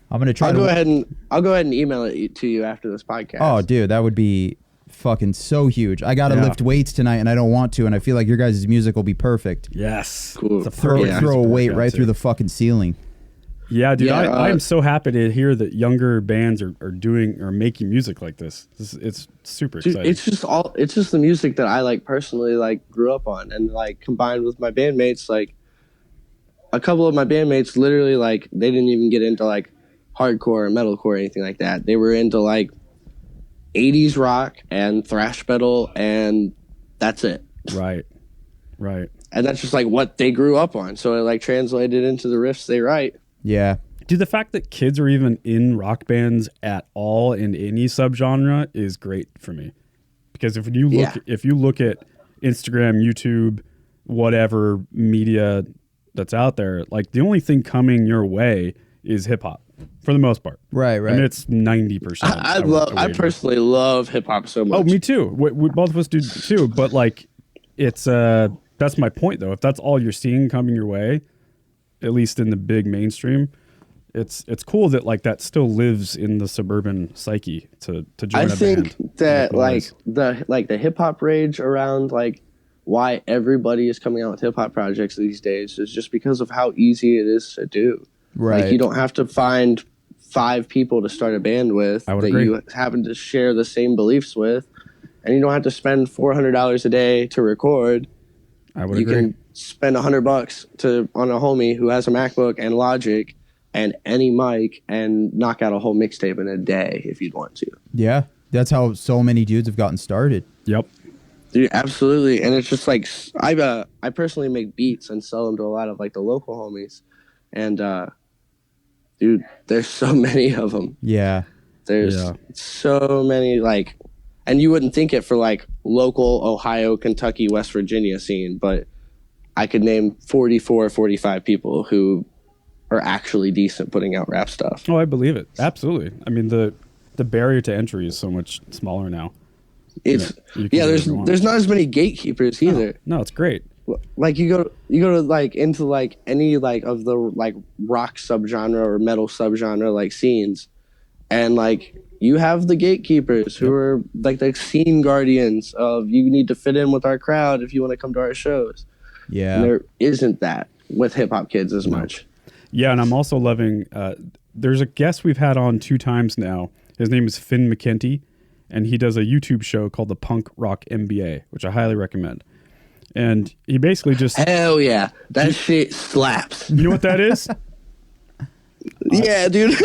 I'm going to try. I'll go ahead and email it to you after this podcast. Oh, dude, that would be fucking so huge. I got to lift weights tonight, and I don't want to, and I feel like your guys' music will be perfect. Yes. Cool. Throw a weight right through the fucking ceiling. Yeah, dude, I am so happy to hear that younger bands are making music like this. It's super exciting. It's just the music that I like personally grew up on, and combined with my bandmates, a couple of my bandmates literally they didn't even get into hardcore or metalcore or anything like that. They were into 80s rock and thrash metal, and that's it. Right. And that's just what they grew up on. So it translated into the riffs they write. Yeah. Dude, the fact that kids are even in rock bands at all in any subgenre is great for me. Because if you look at Instagram, YouTube, whatever media that's out there, the only thing coming your way is hip hop for the most part. Right. And it's 90%. I personally love hip hop so much. Oh, me too. We both of us do too. But it's that's my point though. If that's all you're seeing coming your way, at least in the big mainstream, it's cool that that still lives in the suburban psyche to join a band. I think that the hip hop rage around why everybody is coming out with hip hop projects these days is just because of how easy it is to do. Right. You don't have to find 5 people to start a band with that agree. You happen to share the same beliefs with, and you don't have to spend $400 a day to record. I would you agree. Can spend $100 on a homie who has a MacBook and Logic and any mic and knock out a whole mixtape in a day if you'd want to. Yeah, that's how so many dudes have gotten started. Yep. Dude, absolutely. And it's just I personally make beats and sell them to a lot of the local homies, and dude, there's so many of them. Yeah. There's so many and you wouldn't think it for local Ohio, Kentucky, West Virginia scene, but I could name 44 or 45 people who are actually decent putting out rap stuff. Oh, I believe it. Absolutely. I mean, the barrier to entry is so much smaller now. There's not as many gatekeepers either. No, it's great. like you go to like into like any like of the like rock subgenre or metal subgenre like scenes, and like you have the gatekeepers who are like the scene guardians of you need to fit in with our crowd if you want to come to our shows. Yeah, and there isn't that with hip hop kids as much. Yeah, and I'm also loving. There's a guest we've had on 2 times now. His name is Finn McKenty, and he does a YouTube show called the Punk Rock MBA, which I highly recommend. And he basically just hell yeah, that shit slaps. You know what that is? Yeah, dude.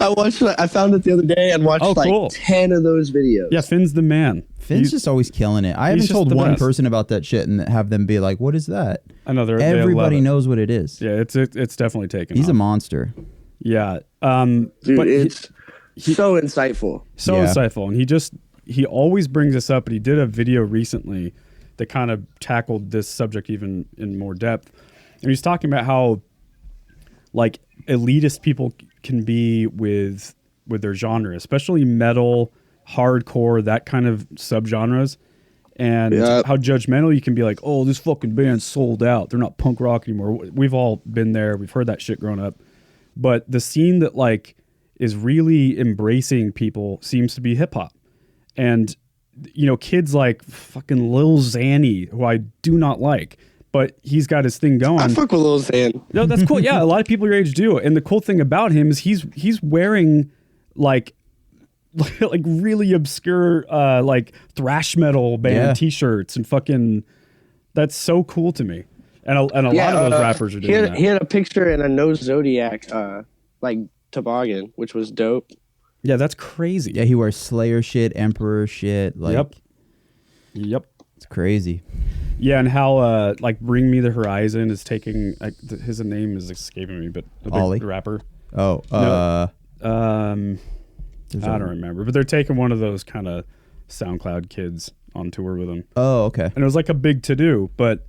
I found it the other day and watched cool. 10 of those videos. Yeah, Finn's the man. Finn's just always killing it. I haven't told one person about that shit and have them be like, "What is that?" I know everybody knows what it is. Yeah, it's definitely taken. He's off. a monster. Yeah, dude, but it's so insightful. So insightful, and he always brings this up. But he did a video recently that kind of tackled this subject even in more depth, and he's talking about how like elitist people can be with their genre, especially metal, hardcore, that kind of subgenres, and how judgmental you can be. Like, oh, this fucking band's sold out, they're not punk rock anymore. We've all been there, we've heard that shit growing up. But the scene that like is really embracing people seems to be hip hop. And you know, kids like fucking Lil Xanny, who I do not like, but he's got his thing going. I fuck with Lil Xan. No, that's cool. Yeah, a lot of people your age do. And the cool thing about him is he's wearing like really obscure like thrash metal band t-shirts and fucking. That's so cool to me. And a lot of those rappers are doing that. He had a picture in a No Zodiac like toboggan, which was dope. Yeah, that's crazy. Yeah, he wears Slayer shit, Emperor shit. Like, Yep. It's crazy. Yeah, and how like Bring Me the Horizon is taking his name is escaping me, but Ollie, the rapper. Oh, I don't remember, but they're taking one of those kind of SoundCloud kids on tour with them. Oh, okay. And it was like a big to do, but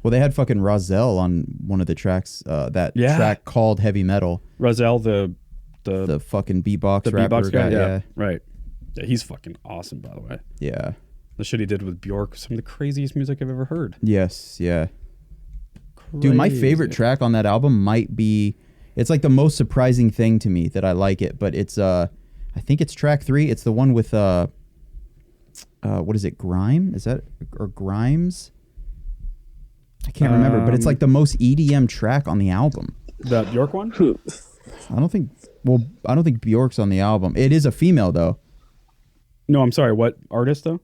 well, they had fucking Rozelle on one of the tracks. Track called Heavy Metal. Rozelle, the fucking beatbox the rapper beatbox guy. Yeah, right. Yeah, he's fucking awesome, by the way. Yeah. The shit he did with Bjork, some of the craziest music I've ever heard. Yes, yeah. Crazy. Dude, my favorite track on that album might be, it's like the most surprising thing to me that I like it, but it's I think it's track 3. It's the one with what is it, Grime? Is that, or Grimes? I can't remember, but it's like the most EDM track on the album. The Bjork one? I don't think Bjork's on the album. It is a female though. No, I'm sorry. What artist though?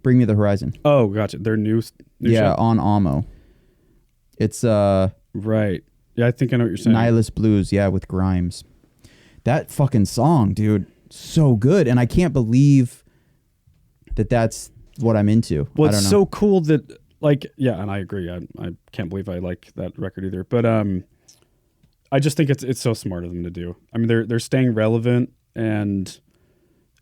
Bring Me the Horizon. Oh, gotcha. They're new yeah, shit? on Amo. It's right. Yeah, I think I know what you're saying. Nihilist Blues, yeah, with Grimes. That fucking song, dude, so good, and I can't believe that that's what I'm into. Well, I don't it's know. so cool that like and I agree. I can't believe I like that record either. But I just think it's so smart of them to do. I mean, they're staying relevant, and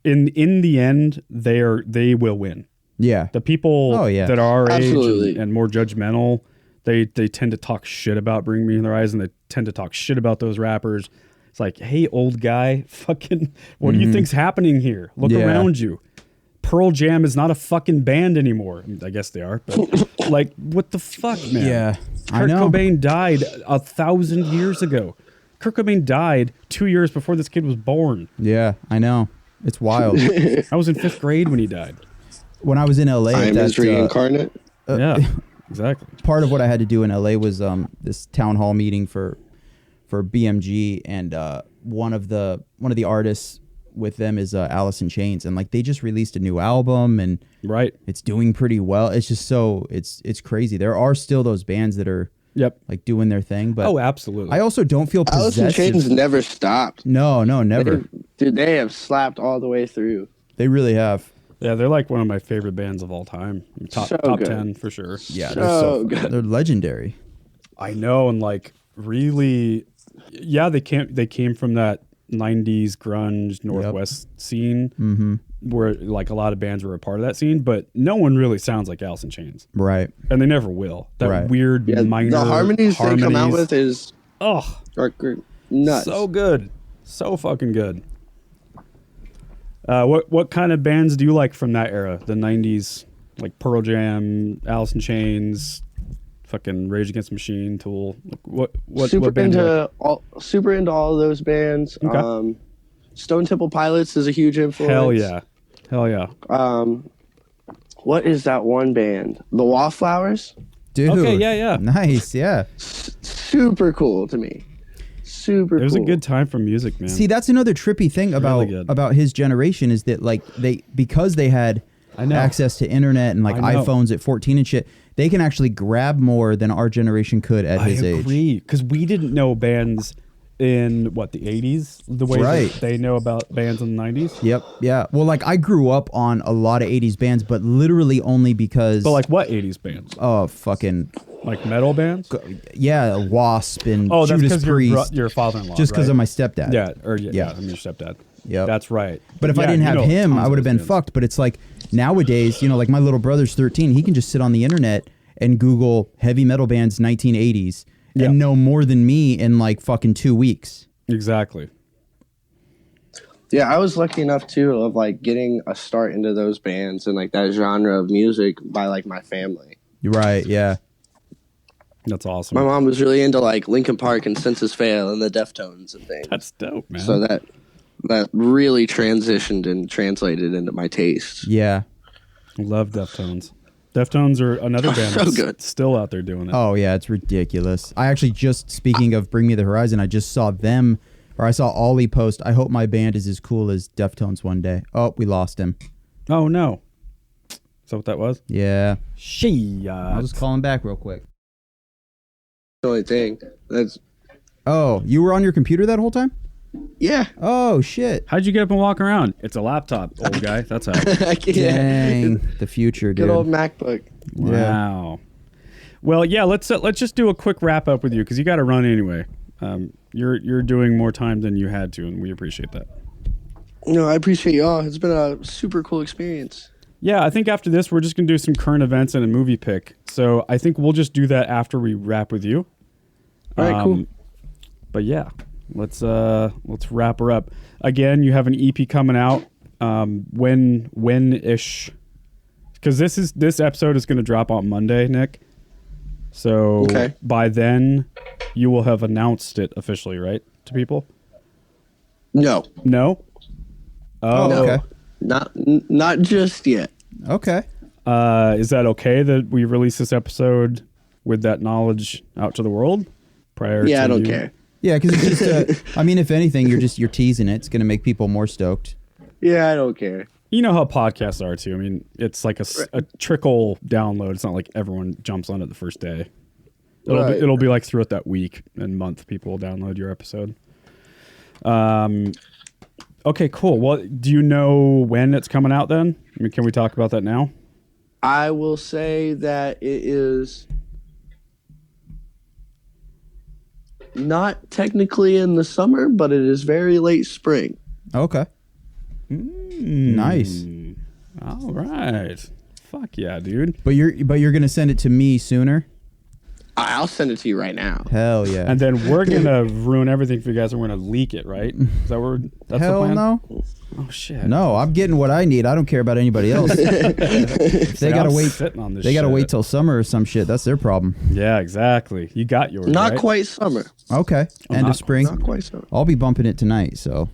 in the end, they will win. Yeah, the people that are our age and more judgmental, they tend to talk shit about Bring Me the Horizon. They tend to talk shit about those rappers. It's like, hey, old guy, fucking, what do you think's happening here? Look around you. Pearl Jam is not a fucking band anymore. I guess they are, but like, what the fuck, man? Yeah, Kurt Cobain died 1,000 years ago. Kurt Cobain died 2 years before this kid was born. Yeah, I know. It's wild. I was in 5th grade when he died. When I was in LA, I am his reincarnate. Yeah, exactly. Part of what I had to do in LA was this town hall meeting for BMG, and one of the artists with them is Alice in Chains, and like they just released a new album, and it's doing pretty well. It's just it's crazy. There are still those bands that are like doing their thing, but absolutely. I also don't feel possessive. Alice in Chains never stopped. No, never. They have slapped all the way through. They really have. Yeah, they're like one of my favorite bands of all time. Top 10 for sure. Yeah, they're so good. They're legendary. I know, and like really, they came from that 90s grunge Northwest scene where like a lot of bands were a part of that scene, but no one really sounds like Alice in Chains. Right. And they never will. That weird minor the harmonies they come out with are nuts. So good. So fucking good. What kind of bands do you like from that era? The 90s, like Pearl Jam, Alice in Chains, fucking Rage Against the Machine, Tool. What super band do you into like? super into all of those bands. Okay. Stone Temple Pilots is a huge influence. Hell yeah. What is that one band? The Wallflowers? Dude. Okay, yeah. Nice, yeah. Super cool to me. Super cool. It was a good time for music, man. See, that's another trippy thing about his generation is that like because they had access to internet and like iPhones at 14 and shit, they can actually grab more than our generation could at his age. I agree, because we didn't know bands in the 80s the way that they know about bands in the 90s. Yep, yeah. Well, like I grew up on a lot of 80s bands, but literally only because. But like what 80s bands? Oh, fucking. Like metal bands? Yeah, Wasp and Judas Priest. That's your father-in-law. Just because of my stepdad. Yeah, I'm your stepdad. Yeah, that's right. But if I didn't have him, I would have been fucked. But it's like nowadays, like my little brother's 13. He can just sit on the internet and Google heavy metal bands 1980s and know more than me in like fucking 2 weeks. Exactly. Yeah, I was lucky enough too of like getting a start into those bands and like that genre of music by like my family. Right. Yeah. That's awesome. My mom was really into like Linkin Park and Census Fail and the Deftones and things. That's dope, man. So that really transitioned and translated into my taste. Yeah. Love Deftones. Deftones are another band that's good. Still out there doing it. Oh, yeah, it's ridiculous. I actually speaking of Bring Me the Horizon, I just saw them, or I saw Ollie post, I hope my band is as cool as Deftones one day. Oh, we lost him. Oh, no. Is that what that was? Yeah. I'll just call him back real quick. The only thing. Oh, you were on your computer that whole time? Yeah. Oh, shit. How'd you get up and walk around? It's a laptop, old guy. That's how. Dang, the future, dude. Good old MacBook. Wow. Well, yeah. Let's just do a quick wrap up with you because you got to run anyway. You're doing more time than you had to, and we appreciate that. No, I appreciate y'all. It's been a super cool experience. Yeah, I think after this we're just gonna do some current events and a movie pick. So I think we'll just do that after we wrap with you. All right, cool. But yeah. Let's wrap her up. Again, you have an EP coming out. When-ish? Because this episode is going to drop on Monday, Nick. So by then, you will have announced it officially, right, to people? No. No? Oh, no. Okay. Not just yet. Okay. Is that okay that we release this episode with that knowledge out to the world prior? Yeah, to I don't you? care. Yeah, because it's just, I mean, if anything, you're teasing it. It's going to make people more stoked. Yeah, I don't care. You know how podcasts are, too. I mean, it's like a trickle download. It's not like everyone jumps on it the first day. It'll be like throughout that week and month, people will download your episode. Okay, cool. Well, do you know when it's coming out then? I mean, can we talk about that now? I will say that it is not technically in the summer, but it is very late spring. Okay. Nice. All right. Fuck yeah, dude. But you're gonna send it to me sooner. I'll send it to you right now. Hell yeah. And then we're gonna ruin everything for you guys, and we're gonna leak it, right? Is that that's Hell the plan? no. Oh shit. No, I'm getting what I need. I don't care about anybody else. If they gotta wait. They gotta wait till summer or some shit. That's their problem. Yeah, exactly. You got yours. Not right? quite summer. Okay. End of spring. Not quite summer. I'll be bumping it tonight. So.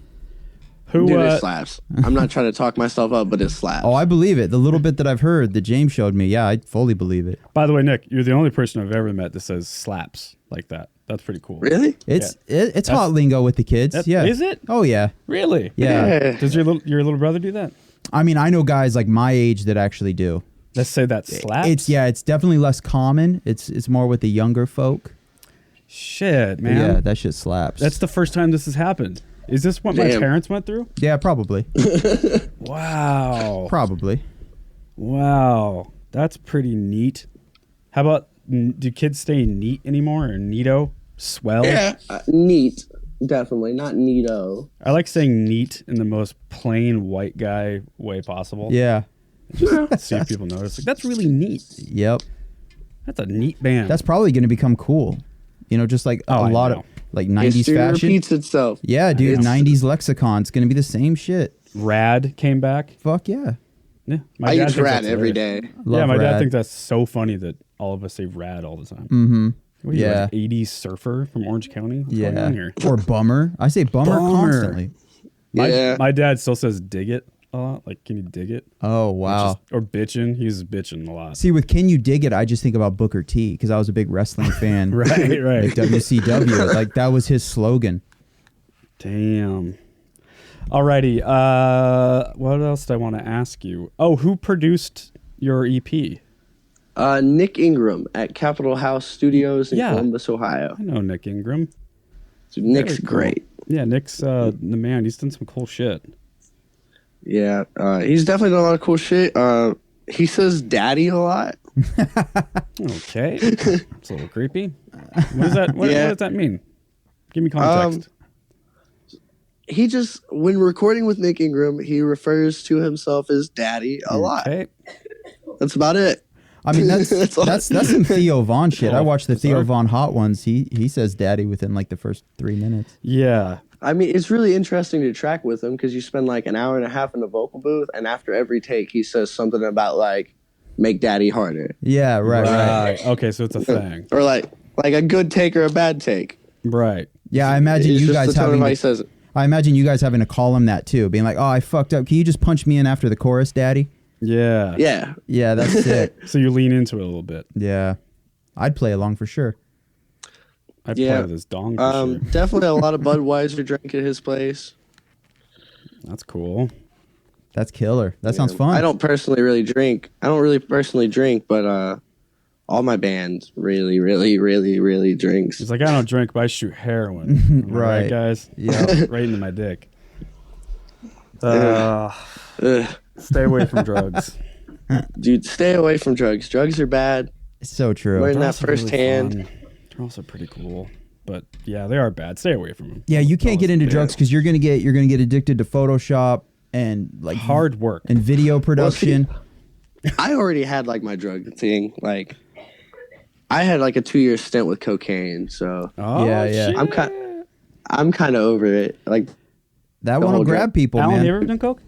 Who? Dude, it slaps. I'm not trying to talk myself up, but it slaps. Oh, I believe it. The little bit that I've heard that James showed me, yeah, I fully believe it. By the way, Nick, you're the only person I've ever met that says slaps like that. That's pretty cool. Really? It's hot lingo with the kids. Yeah. Is it? Oh yeah. Really? Yeah. Does your little brother do that? I mean, I know guys like my age that actually do. Let's say that slaps. It's definitely less common. It's more with the younger folk. Shit, man. Yeah, that shit slaps. That's the first time this has happened. Is this what my parents went through? Yeah, probably. Wow. Probably. Wow. That's pretty neat. How about, do kids stay neat anymore or neato? Swell? Yeah, neat. Definitely. Not neato. I like saying neat in the most plain white guy way possible. Yeah. Just see if people notice. Like, that's really neat. Yep. That's a neat band. That's probably going to become cool. Just like a lot of like 90s History fashion. repeats itself. Yeah, dude. 90s lexicon. It's going to be the same shit. Rad came back. Fuck yeah. Yeah, I use thinks rad that's every hilarious. day. Love My dad rad. thinks that's so funny that all of us say rad all the time. Mm-hmm. What are you, Yeah. like 80s surfer from Orange County? What's going Yeah. on here? Or bummer. I say bummer constantly. Yeah. My dad still says dig it a lot. Like, can you dig it? Oh, wow. Or bitchin'. He uses bitchin' a lot. See, with Can You Dig It, I just think about Booker T because I was a big wrestling fan. Right. Like WCW. Like, that was his slogan. Damn. Alrighty. What else do I want to ask you? Oh, who produced your E EP? Nick Ingram at Capitol House Studios in Yeah. Columbus, Ohio. I know Nick Ingram. Dude, Nick's Very cool. great. Yeah, Nick's the man. He's done some cool shit. Yeah, he's definitely done a lot of cool shit. He says "daddy" a lot. Okay. It's a little creepy. What does that? What does that mean? Give me context. He just, when recording with Nick Ingram, he refers to himself as "daddy" a lot. Okay. That's about it. I mean, that's some Theo Von shit. I watched the Theo Sorry. Von Hot Ones. He says daddy within like the first 3 minutes. Yeah. I mean, it's really interesting to track with him because you spend like an hour and a half in the vocal booth, and after every take, he says something about like "make daddy harder" Yeah, right. Okay, so it's a thing. or like a good take or a bad take. Right. Yeah, I imagine It's you just guys the tone of having how he to, says it. I imagine you guys having to call him that too, being like, "Oh, I fucked up. Can you just punch me in after the chorus, daddy?" Yeah. Yeah. Yeah, that's sick. So you lean into it a little bit. Yeah. I'd play along for sure. I'd Yeah. play with his dong for sure. Definitely a lot of Budweiser drank at his place. That's cool. That's killer. That sounds fun. I don't personally drink, but all my band really drinks. He's like, I don't drink, but I shoot heroin. Am I Right. guys? Yeah. Right into my dick. Ugh. Stay away from drugs. Dude, stay away from drugs. Drugs are bad. It's so true. Learn They're that also really firsthand. fun. They're also pretty cool. But yeah, they are bad. Stay away from them. Yeah, you can't get into bad. drugs because you're gonna get addicted to Photoshop and like Hard work. and video production. I already had like my drug thing. Like, I had like a 2-year stint with cocaine, so Oh, Yeah, yeah. shit. I'm kind of over it. Like, That The one will whole grab drug. people, Alan, man. you ever done coke?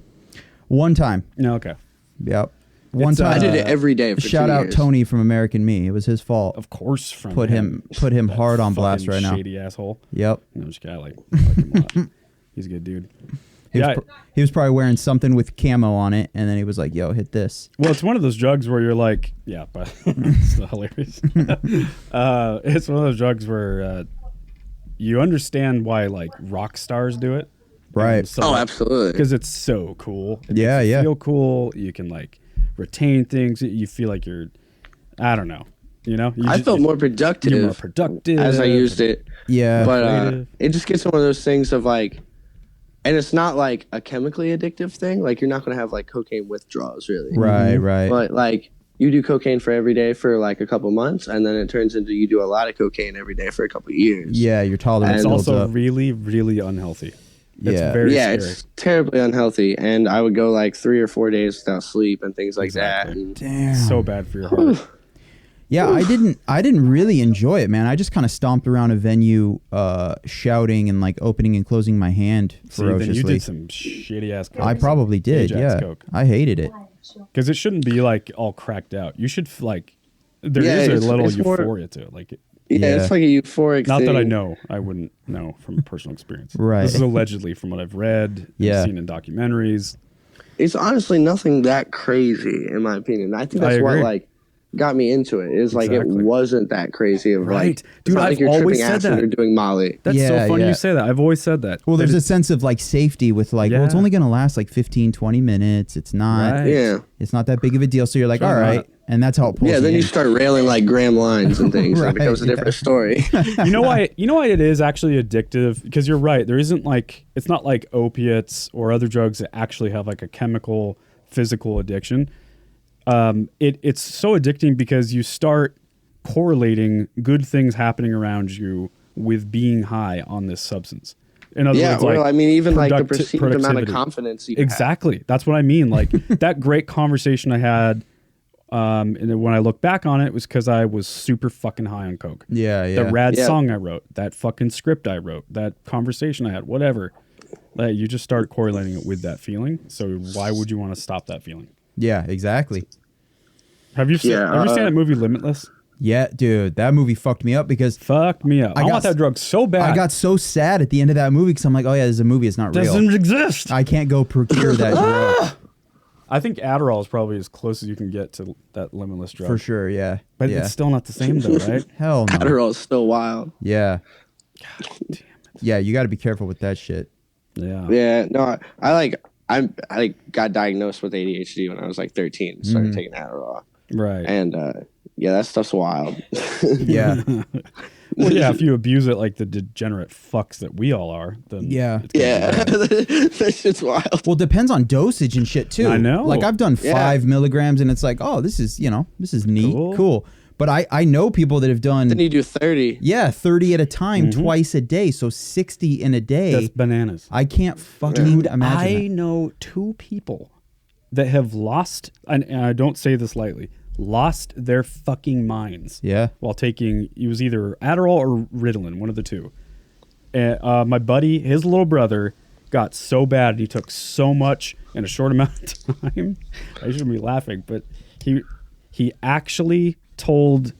One time. No, okay. Yep. One It's, time. I did it every day for Shout 2 out years. Tony from American Me. It was his fault. Of course, from Put him That hard on blast fucking right now. Shady asshole. Yep. No, just kidding. I like him a lot. He's a good dude. He, Yeah. he was probably wearing something with camo on it, and then he was like, "Yo, hit this." Well, it's one of those drugs where you're like, yeah, but it's so hilarious. It's one of those drugs where you understand why like rock stars do it, Right. Oh, absolutely. because it's so cool. It Yeah, makes you yeah. feel cool. You can like retain things. You feel like you're, I don't know. You know, I felt more productive, You're more productive as I used it. Yeah. But creative. it just gets one of those things of like, and it's not like a chemically addictive thing. Like, you're not going to have like cocaine withdrawals, really. right. Right. But like, you do cocaine for every day for like a couple months, and then it turns into you do a lot of cocaine every day for a couple years. Yeah, your tolerance It's builds also up. really, really unhealthy. It's Yeah. very Yeah, scary. it's terribly unhealthy, and I would go like 3 or 4 days without sleep and things like Exactly. that. And Damn. So bad for your heart. Yeah, I didn't really enjoy it, man. I just kind of stomped around a venue, shouting and like opening and closing my hand See, then ferociously. you did some shitty ass coke. I probably did. Ajax Yeah, coke. I hated it. Because it shouldn't be like all cracked out. You should like there Yeah, is a it's- little it's more- euphoria to it. Like yeah, it's like a euphoric not thing. that I know, I wouldn't know from personal experience. Right. This is allegedly from what I've read, Yeah. and seen in documentaries. It's honestly nothing that crazy, in my opinion. I think I that's what agree. like got me into it. Is like it Exactly. wasn't that crazy of Right. like, Dude, it's not I've like you're always tripping said acid that. or doing Molly. That's Yeah, so funny yeah. you say that. I've always said that. Well, there's That a is- sense of like safety with like, well, it's Yeah. only going to last like 15, 20 minutes. It's not, Right. Yeah. it's not that big of a deal. So you're like, Sure all right. not. And that's how it pulls Yeah, then you you in. start railing like Graham lines and things. And Right, it becomes a yeah. different story. you know why it is actually addictive? Because you're right. There isn't like it's not like opiates or other drugs that actually have like a chemical physical addiction. It's so addicting because you start correlating good things happening around you with being high on this substance. In other Yeah, words, or like I mean, even like the producti- perceived amount of productivity. confidence you have. Exactly. That's what I mean. Like that great conversation I had, and then when I look back on it was because I was super fucking high on coke. Yeah, yeah. The rad Yeah. song I wrote, that fucking script I wrote, that conversation I had, whatever. Like, you just start correlating it with that feeling. So why would you want to stop that feeling? Yeah, exactly. Have you seen that movie Limitless? Yeah, dude, that movie fucked me up because Fuck me up. I want that drug so bad. I got so sad at the end of that movie because I'm like, oh yeah, this is a movie. It's not real. Doesn't exist. I can't go procure that drug. I think Adderall is probably as close as you can get to that Limitless drug. For sure, yeah. But yeah. it's still not the same though, right? Hell no. Adderall's still wild. Yeah. God damn it. Yeah, you got to be careful with that shit. Yeah. Yeah, no, I got diagnosed with ADHD when I was like 13 and started taking Adderall. Right. And yeah, that stuff's wild. Yeah. Well, yeah, if you abuse it like the degenerate fucks that we all are, then that shit's wild. Well, it depends on dosage and shit too. I know. Like I've done 5 milligrams and it's like, oh, this is neat, cool. But I know people that have done. Then you do 30. Yeah, 30 at a time, twice a day, so 60 in a day. That's bananas. I can't fucking imagine. I know 2 people that have lost, and I don't say this lightly, lost their fucking minds. Yeah. While taking, it was either Adderall or Ritalin, one of the two. And my buddy, his little brother, got so bad, he took so much in a short amount of time. I shouldn't be laughing, but he actually told,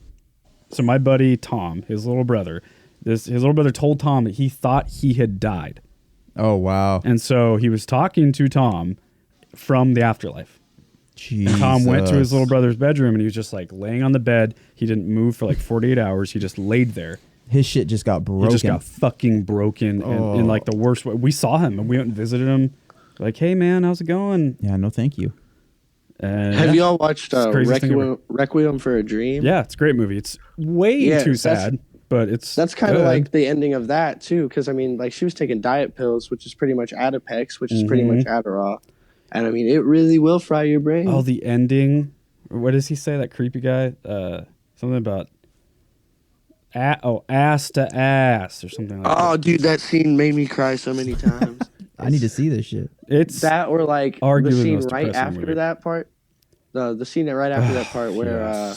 so my buddy Tom, his little brother told Tom that he thought he had died. Oh, wow. And so he was talking to Tom from the afterlife. Jesus. Tom went to his little brother's bedroom and he was just like laying on the bed. He didn't move for like 48 hours. He just laid there. His shit just got broken. He just got fucking broken in like the worst way. We saw him and we went and visited him. Like, hey man, how's it going? Yeah, no thank you. And Have you all watched Requiem for a Dream? Yeah, it's a great movie. It's way too sad, but that's kind of like the ending of that too. Because I mean, like she was taking diet pills, which is pretty much Adipex, which is pretty much Adderall, and I mean, it really will fry your brain. Oh, the ending. What does he say? That creepy guy. Something about ass to ass or something like that. Oh, dude, that scene made me cry so many times. I need to see this shit. It's that or like the scene right after movie. that part. The scene right after that part where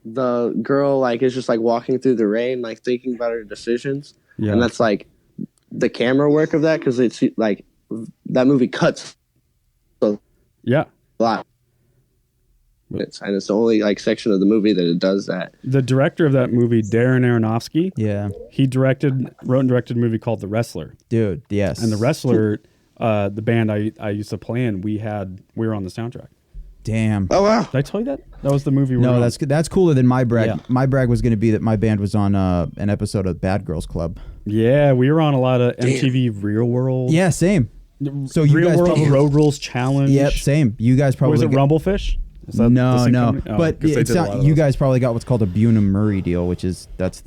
the girl like is just like walking through the rain, like thinking about her decisions, and that's like the camera work of that because it's like that movie cuts a lot. And it's the only like section of the movie that it does that. The director of that movie, Darren Aronofsky, he wrote and directed a movie called The Wrestler. Dude, yes. And The Wrestler, the band I used to play in, we were on the soundtrack. Damn. Oh wow! Did I tell you that? That was the movie. No, that's cooler than my brag. Yeah. My brag was going to be that my band was on an episode of Bad Girls Club. Yeah, we were on a lot of MTV Real World. Yeah, same. So you Real guys World Road Rules Challenge. Yep, same. You guys probably was it Rumblefish? No. But it's not, you guys probably got what's called a Bunham Murray deal, which is those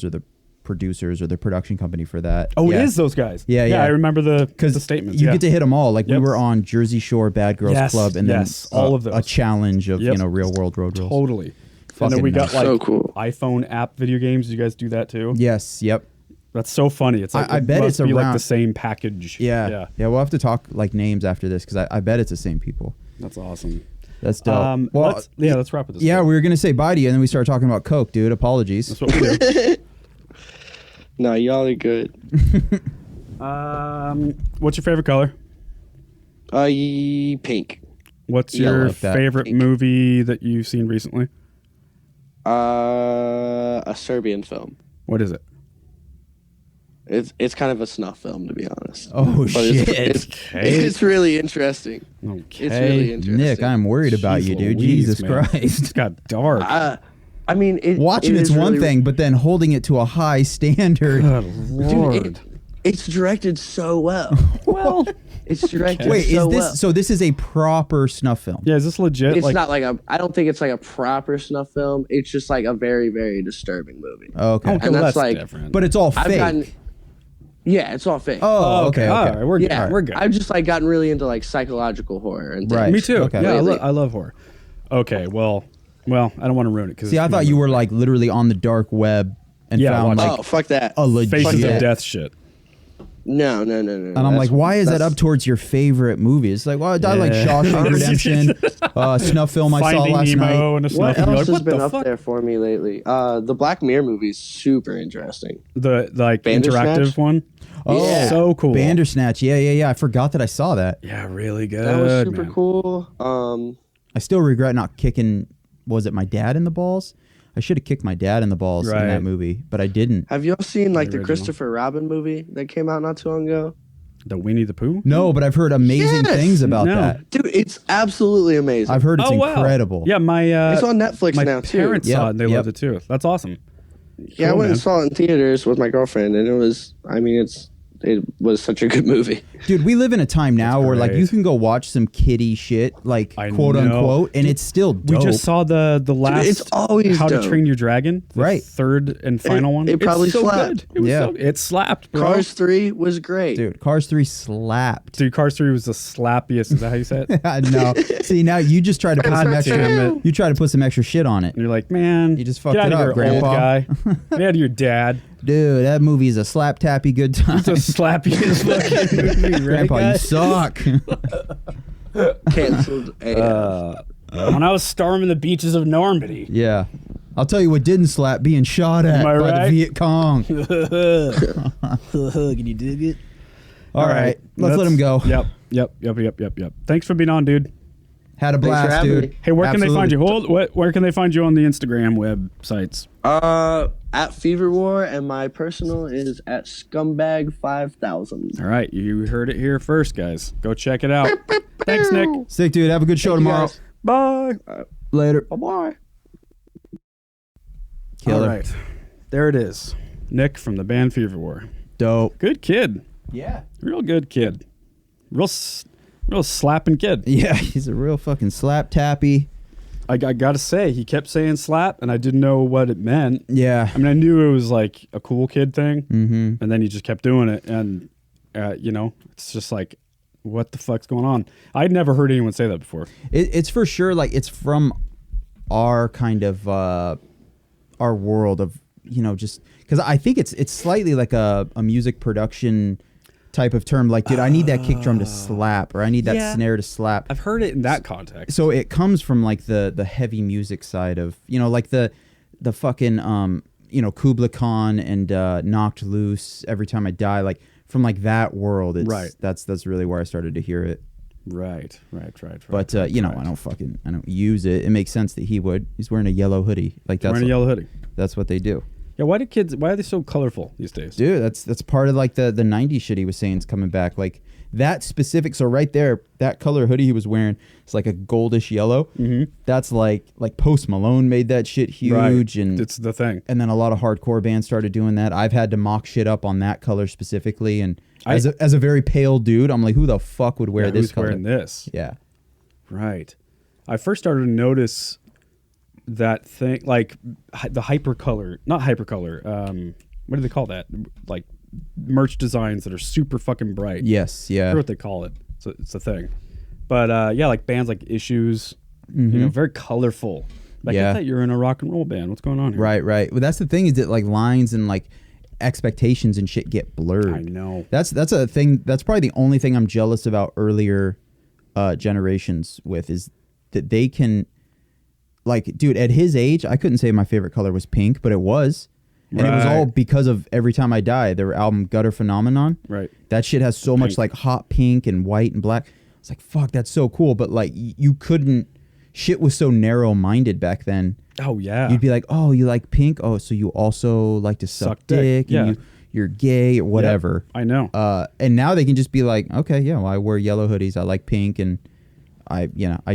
are the producers or the production company for that. Oh, it is those guys. Yeah. I remember the statements. You get to hit them all. Like we were on Jersey Shore Bad Girls Club, and then all of those. A challenge of Real World Road Rules. Totally. And then we got like so cool. iPhone app video games. You guys do that too? Yes. Yep. That's so funny. It's like I bet it's around like the same package. Yeah. We'll have to talk like names after this because I bet it's the same people. That's awesome. That's dope. Let's wrap with this. Yeah, we were gonna say bye to you, and then we started talking about Coke, dude. Apologies. That's what we do. No, y'all are good. What's your favorite color? Pink. What's your favorite movie that you've seen recently? A Serbian film. What is it? It's kind of a snuff film, to be honest. Oh, shit. It's really interesting. Okay. It's really interesting. Nick, I'm worrid about you, dude. Louise, Jesus man. Christ. It's got dark. I mean, watching it's one thing, but then holding it to a high standard. Good Lord. Dude, it's directed so well. Well, it's directed Wait, so is this well. So this is a proper snuff film? Yeah, is this legit? It's not like I don't think it's like a proper snuff film. It's just like a very, very disturbing movie. Okay. And that's like different. But it's all fake. Yeah, it's all fake. Oh, okay. All right, we're good. We're good. I've just like gotten really into like psychological horror and things. Right. Me too. Okay. Yeah, I love horror. Okay, well, I don't want to ruin it. See, I thought you were like literally on the dark web and found like fuck that. a legit Faces of Death shit. No. And I'm like, why is that up towards your favorite movie? It's like, well, I like Shawshank Redemption, Snuff Film I saw last Nemo night. And a what snuff. else Like, has been up fuck? there for me lately? The Black Mirror movie's super interesting. The like Bandersnatch? interactive one. Oh, Yeah. So cool. Bandersnatch. Yeah. I forgot that I saw that. Yeah, really good. That was super man. cool. I still regret not kicking, was it my dad in the balls? I should have kicked my dad in the balls in Right. that movie, but I didn't. Have you all seen like the original. Christopher Robin movie that came out not too long ago? The Winnie the Pooh. No, but I've heard amazing Yes! things about No. that. Dude, it's absolutely amazing. I've heard it's Oh, wow. incredible. Yeah, my it's on Netflix my now too. parents saw it and they Yep. loved it too. That's awesome. Yeah, I Cool, went man. and saw it in theaters with my girlfriend, and it was such a good movie. Dude, we live in a time now where like great. you can go watch some kiddie shit, like I quote know. unquote, and it's still We dope. just saw the last it's always How dope. to Train Your Dragon, the Right. third and final one. it probably it's so slapped. good. It was Yeah. it slapped, bro. Cars 3 was great. Dude, Cars 3 slapped. Dude, Cars 3 was the slappiest. Is that how you said it? No, see now you just try to put some God extra. damn You try to put some extra shit on it, And you're like, man, You just fucked get out it of up, here, Grandpa. old guy. Get out of your dad. dude. That movie is a slap tappy good time. It's a slappiest fucking movie, right, Grandpa, you guys? suck. Canceled. When I was storming the beaches of Normandy. Yeah, I'll tell you what didn't slap: being shot at Am I by right? the Viet Cong. Can you dig it? All right, let's let him go. Yep. Thanks for being on, dude. Had a for blast, having dude. me. Hey, where can they find you? Absolutely. Where can they find you on the Instagram websites? At FEVERWAR, and my personal is at Scumbag5000. All right, you heard it here first, guys. Go check it out. Thanks, Nick. Sick, dude. Have a good show Thank you, tomorrow. guys. Bye. Later. Bye-bye. Killer. All right, there it is. Nick from the band FEVERWAR. Dope. Good kid. Yeah. Real good kid. Real slapping kid. Yeah, he's a real fucking slap tappy. I gotta say, he kept saying slap, and I didn't know what it meant. Yeah. I mean, I knew it was like a cool kid thing, Mm-hmm. and then he just kept doing it, and it's just like, what the fuck's going on? I'd never heard anyone say that before. It's for sure like it's from our kind of our world of just because I think it's slightly like a music production type of term. Like, dude, I need that kick drum to slap, or I need that Yeah. snare to slap. I've heard it in that context. So it comes from like the heavy music side of like the fucking Kubla Khan and Knocked Loose, Every Time I Die, like from like that world. It's Right. That's really where I started to hear it. Right. But I don't use it. It makes sense that he would. He's wearing a yellow hoodie. Like that's wearing a yellow hoodie. that's what they do. Yeah, why are they so colorful these days? Dude, that's part of like the 90s shit he was saying is coming back. Like that specific, so right there, that color hoodie he was wearing, it's like a goldish yellow. Mm-hmm. That's like Post Malone made that shit huge, Right. and It's the thing. then a lot of hardcore bands started doing that. I've had to mock shit up on that color specifically, and as a very pale dude, I'm like, who the fuck would wear this who's color? wearing this? Yeah. Right. I first started to notice that thing, like the hypercolor, not hypercolor. What do they call that? Like merch designs that are super fucking bright. Yes. I Yeah. forget what they call it. So it's a thing. But yeah, like bands like Issues, very colorful. Like, Yeah. I thought you were in a rock and roll band. What's going on here? Right. Well, that's the thing is that like lines and like expectations and shit get blurred. I know. That's a thing. That's probably the only thing I'm jealous about earlier generations with is that they can, like, dude, at his age, I couldn't say my favorite color was pink, but it was. And it was Right. all because of Every Time I Die, their album Gutter Phenomenon. Right. That shit has so much Pink. like hot pink and white and black. It's like, fuck, that's so cool. But like you couldn't, shit was so narrow minded back then. Oh, yeah. You'd be like, oh, you like pink? Oh, so you also like to suck dick? Yeah. And you're gay or whatever. I know. And now they can just be like, okay, yeah, well, I wear yellow hoodies. I like pink, and I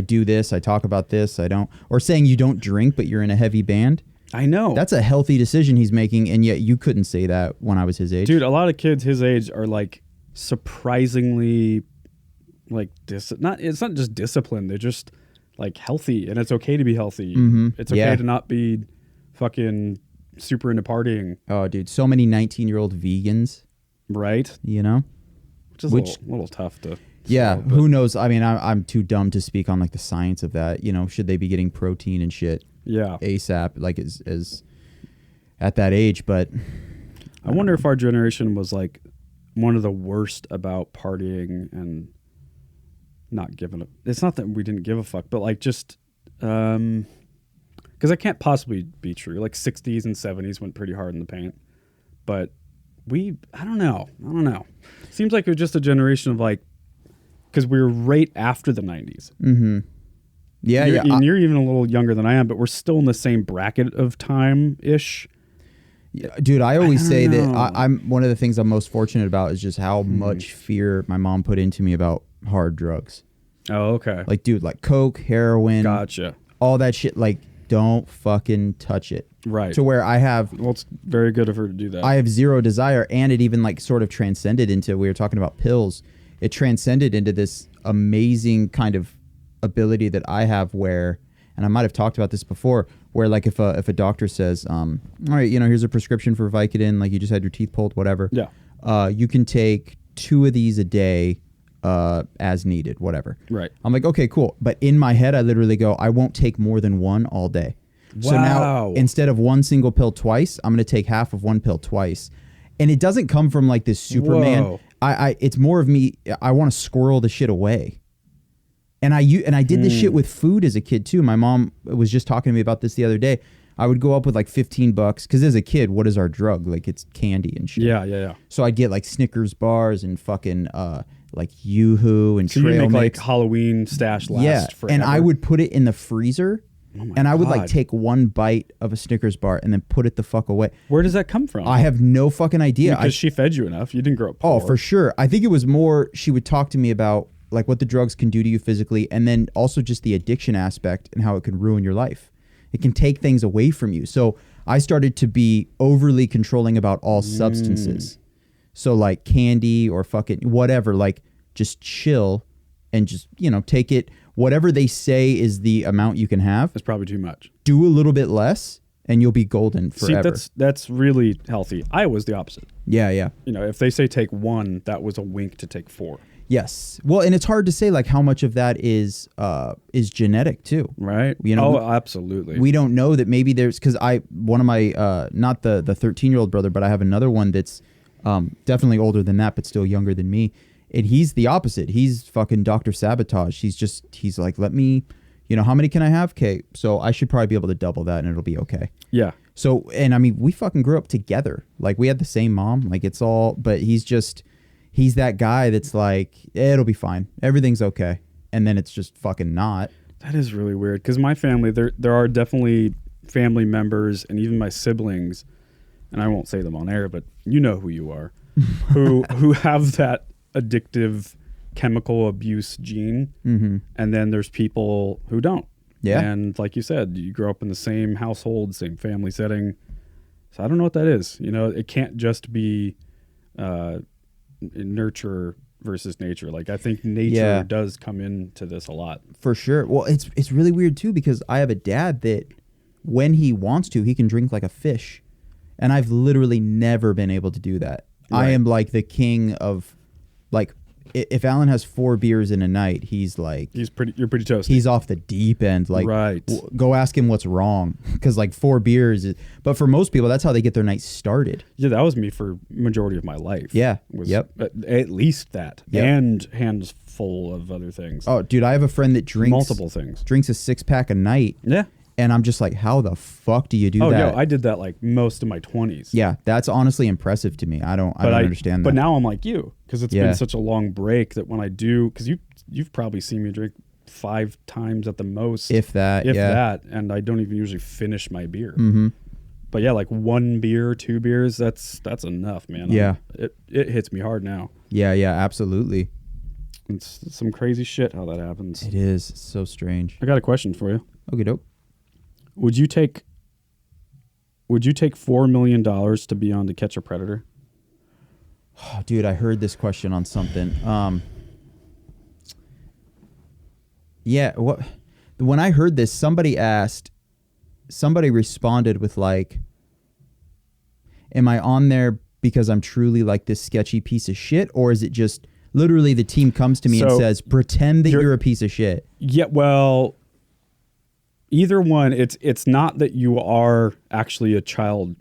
do this. I talk about this. I don't. Or saying you don't drink, but you're in a heavy band. I know. That's a healthy decision he's making, and yet you couldn't say that when I was his age. Dude, a lot of kids his age are like surprisingly like it's not just disciplined. They're just like healthy, and it's okay to be healthy. Mhm. It's okay Yeah. to not be fucking super into partying, Oh, dude, so many 19-year-old vegans, right? Which, Which is a little tough to yeah, swallow, but- who knows? I mean, I'm too dumb to speak on like the science of that. Should they be getting protein and shit Yeah. ASAP, like as at that age? But I wonder if our generation was like one of the worst about partying and not giving a... It's not that we didn't give a fuck, but like just... because that can't possibly be true. Like 60s and 70s went pretty hard in the paint. But I don't know. Seems like it was just a generation of like... Because we were right after the 90s. Mm-hmm. Yeah, And you're even a little younger than I am, but we're still in the same bracket of time-ish. Yeah, dude, I always say that I'm one of the things I'm most fortunate about is just how much fear my mom put into me about hard drugs. Oh, okay. Like, dude, like coke, heroin, gotcha, all that shit. Like, don't fucking touch it. Right. To where I have... Well, it's very good of her to do that. I have zero desire, and it even like sort of transcended into... We were talking about pills. It transcended into this amazing kind of ability that I have where... And I might have talked about this before, where like if a doctor says, all right, here's a prescription for Vicodin, like you just had your teeth pulled, whatever. Yeah. You can take 2 of these a day as needed, whatever. Right. I'm like, okay, cool. But in my head, I literally go, I won't take more than 1 all day. Wow. So now instead of 1 single pill twice, I'm going to take half of 1 pill twice. And it doesn't come from like this Superman. Whoa. It's more of me. I want to squirrel the shit away. And I did this shit with food as a kid too. My mom was just talking to me about this the other day. I would go up with like $15 because as a kid, what is our drug? Like it's candy and shit. Yeah. So I'd get like Snickers bars and fucking like Yoo-Hoo and So trail you make mix. like Halloween stash last forever. And I would put it in the freezer. Oh my and I would God. like take 1 bite of a Snickers bar and then put it the fuck away. Where does that come from? I have no fucking idea. Because she fed you enough. You didn't grow up poor. Oh, for sure. I think it was more she would talk to me about like what the drugs can do to you physically, and then also just the addiction aspect and how it can ruin your life. It can take things away from you. So I started to be overly controlling about all substances. So like candy or fucking whatever, like just chill and just, take it. Whatever they say is the amount you can have. That's probably too much. Do a little bit less and you'll be golden forever. See, that's really healthy. I was the opposite. Yeah. If they say take 1, that was a wink to take 4. Yes. Well, and it's hard to say like how much of that is genetic too. Right. Absolutely. We don't know that maybe there's, because one of my, not the 13-year-old brother, but I have another one that's definitely older than that, but still younger than me. And he's the opposite. He's fucking Dr. Sabotage. He's like, let me, how many can I have? Okay. So I should probably be able to double that and it'll be okay. Yeah. So, and I mean, we fucking grew up together. Like we had the same mom, like it's all, but he's that guy that's like, it'll be fine. Everything's okay. And then it's just fucking not. That is really weird. Because my family, there are definitely family members and even my siblings, and I won't say them on air, but you know who you are, who have that addictive chemical abuse gene. Mm-hmm. And then there's people who don't. Yeah. And like you said, you grow up in the same household, same family setting. So I don't know what that is. It can't just be nurture versus nature. Like I think nature does come into this a lot. For sure. Well, it's really weird too because I have a dad that when he wants to, he can drink like a fish. And I've literally never been able to do that. Right. I am like the king of like if Alan has 4 beers in a night, he's like you're pretty toasty. He's off the deep end. Like right. Go ask him what's wrong because like 4 beers but for most people that's how they get their night started. Yeah, that was me for majority of my life. Yeah. At least that. Yep. And hands full of other things. Oh, dude, I have a friend that drinks multiple things. Drinks a 6-pack a night. Yeah. And I'm just like, how the fuck do you do that? Oh, yeah, I did that like most of my 20s. Yeah, that's honestly impressive to me. I don't understand that. But now I'm like you, because it's been such a long break that when I do, because you've probably seen me drink 5 times at the most. If that, and I don't even usually finish my beer. Mm-hmm. But yeah, like 1 beer, 2 beers, that's enough, man. Yeah. It hits me hard now. Yeah, absolutely. It's some crazy shit how that happens. It is. It's so strange. I got a question for you. Okay, dope. Would you take $4 million to be on To Catch a Predator? Oh, dude, I heard this question on something. When I heard this, somebody responded with like, am I on there because I'm truly like this sketchy piece of shit? Or is it just literally the team comes to me and says, pretend that you're a piece of shit? Yeah, well, either one, it's not that you are actually a child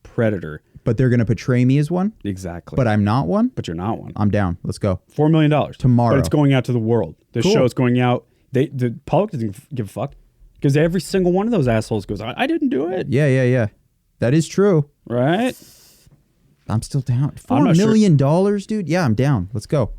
predator. but they're going to portray me as one. Exactly. But I'm not one. But you're not one. I'm down. Let's go. $4 million Tomorrow. But it's going out to the world. This Cool. show is going out. The public doesn't give a fuck because every single one of those assholes goes, I didn't do it. Yeah. That is true. Right? I'm still down. $4 million, dude. Yeah, I'm down. Let's go.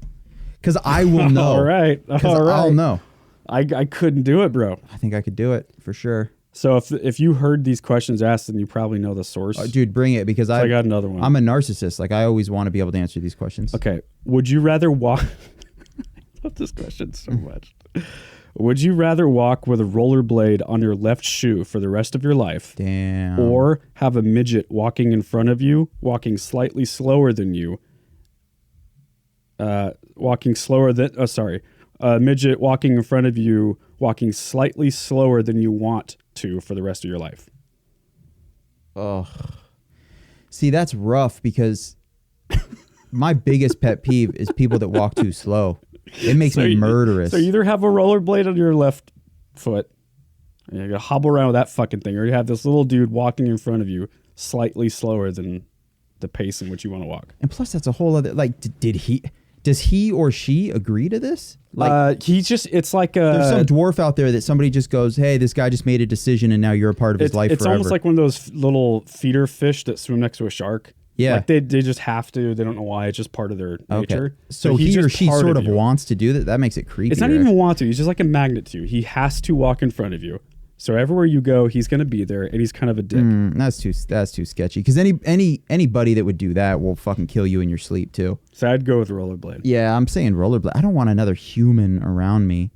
Because I will know. All right. I'll know. I couldn't do it, bro. I think I could do it for sure. So if you heard these questions asked, then you probably know the source. Dude, bring it because I got another one. I'm a narcissist. Like I always want to be able to answer these questions. Okay. Would you rather walk? I love this question so much. Would you rather walk with a rollerblade on your left shoe for the rest of your life? Damn. Or have a midget walking in front of you, walking slightly slower than you? A midget walking in front of you, walking slightly slower than you want to for the rest of your life. Oh, see, that's rough because my biggest pet peeve is people that walk too slow. It makes me murderous. So you either have a rollerblade on your left foot, and you gotta hobble around with that fucking thing, or you have this little dude walking in front of you slightly slower than the pace in which you want to walk. And plus, that's a whole other, like, does he or she agree to this? Like, it's like there's some dwarf out there that somebody just goes, hey, this guy just made a decision and now you're a part of his life it's forever. Almost like one of those little feeder fish that swim next to a shark. Yeah. Like they just have to. They don't know why. It's just part of their nature. Okay. So he or she sort of you. wants to do that. That makes it creepy. It's not even want to. He's just like a magnet to you. He has to walk in front of you. So everywhere you go, he's going to be there, and he's kind of a dick. That's too sketchy. Because anybody that would do that will fucking kill you in your sleep too. So I'd go with rollerblade. Yeah, I'm saying rollerblade. I don't want another human around me.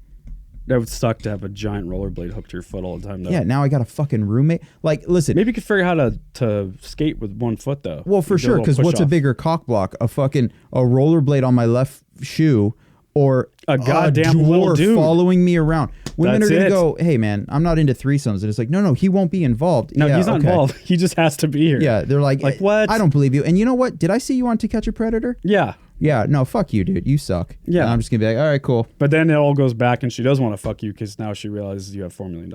That would suck to have a giant rollerblade hooked to your foot all the time, though. Yeah, now I got a fucking roommate. Like, listen. Maybe you could figure out how to skate with one foot, though. Well, for sure, because what's a bigger cock block? A rollerblade on my left shoe or a goddamn dwarf little dude following me around. Women are going to go, hey, man, I'm not into threesomes. And it's like, no, he won't be involved. No, he's not involved. He just has to be here. Yeah, they're like what? I don't believe you. And you know what? Did I see you on To Catch a Predator? Yeah. Yeah, no, fuck you, dude. You suck. Yeah. And I'm just going to be like, all right, cool. But then it all goes back and she does want to fuck you because now she realizes you have $4 million.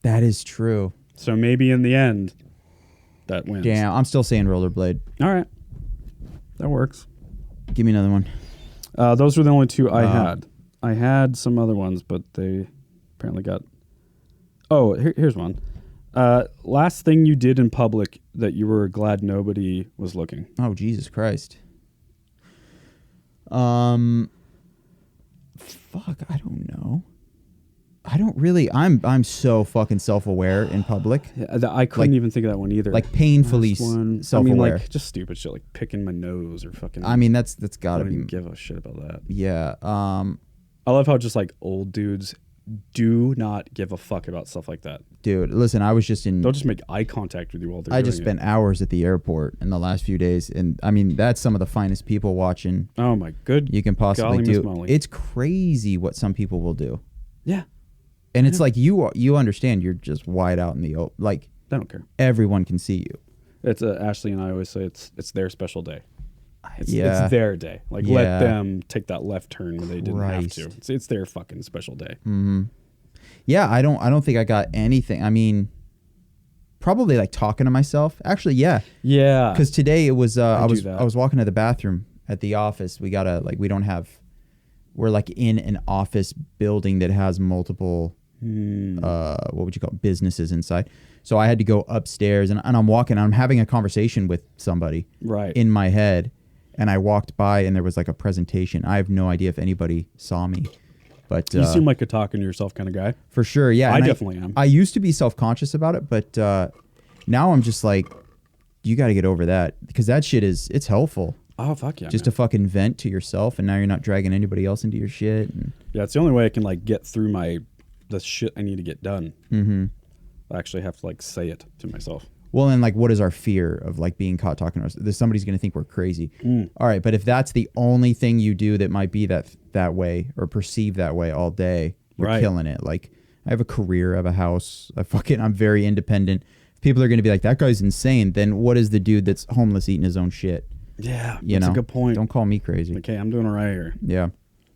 That is true. So maybe in the end, that wins. Damn, I'm still saying rollerblade. All right. That works. Give me another one. Those were the only two I had. I had some other ones, but they apparently got... Oh, here's one. Last thing you did in public that you were glad nobody was looking. Oh, Jesus Christ. Fuck, I don't know. I don't really. I'm so fucking self-aware in public. Yeah, I couldn't even think of that one either. Like painfully self-aware. I mean, like just stupid shit, like picking my nose or fucking. I mean, that's gotta be. I don't give a shit about that. Yeah. I love how just like old dudes do not give a fuck about stuff like that. Dude, listen, I was just in... They'll just make eye contact with you while they're I just spent hours at the airport in the last few days, and I mean, that's some of the finest people watching. Oh my good. You can possibly do. Molly. It's crazy what some people will do. Yeah. And it's like you understand you're just wide out in the open. Like, I don't care. Everyone can see you. It's Ashley and I always say it's their special day. It's their day. Like let them take that left turn when they didn't have to. It's their fucking special day. Mm-hmm. Yeah, I don't think I got anything. I mean, probably like talking to myself. Actually, yeah. Yeah. Because today it was I was walking to the bathroom at the office. We gotta we're like in an office building that has multiple what would you call it, businesses inside. So I had to go upstairs and I'm walking and I'm having a conversation with somebody in my head. And I walked by and there was like a presentation. I have no idea if anybody saw me. But you seem like a talking to yourself kind of guy. For sure, yeah. I definitely am. I used to be self-conscious about it, but now I'm just like, you got to get over that. Because that shit it's helpful. Oh, fuck yeah. Just to fucking vent to yourself, and now you're not dragging anybody else into your shit. Yeah, it's the only way I can like get through the shit I need to get done. Mm-hmm. I actually have to like say it to myself. Well, and like, what is our fear of like being caught talking to ourselves? Somebody's going to think we're crazy. All right, but if that's the only thing you do that might be that way or perceived that way all day, you're killing it. Like, I have a career, I have a house, I'm very independent. If people are going to be like, that guy's insane, then what is the dude that's homeless eating his own shit? Yeah, that's a good point. Don't call me crazy. Okay, I'm doing all right here. Yeah.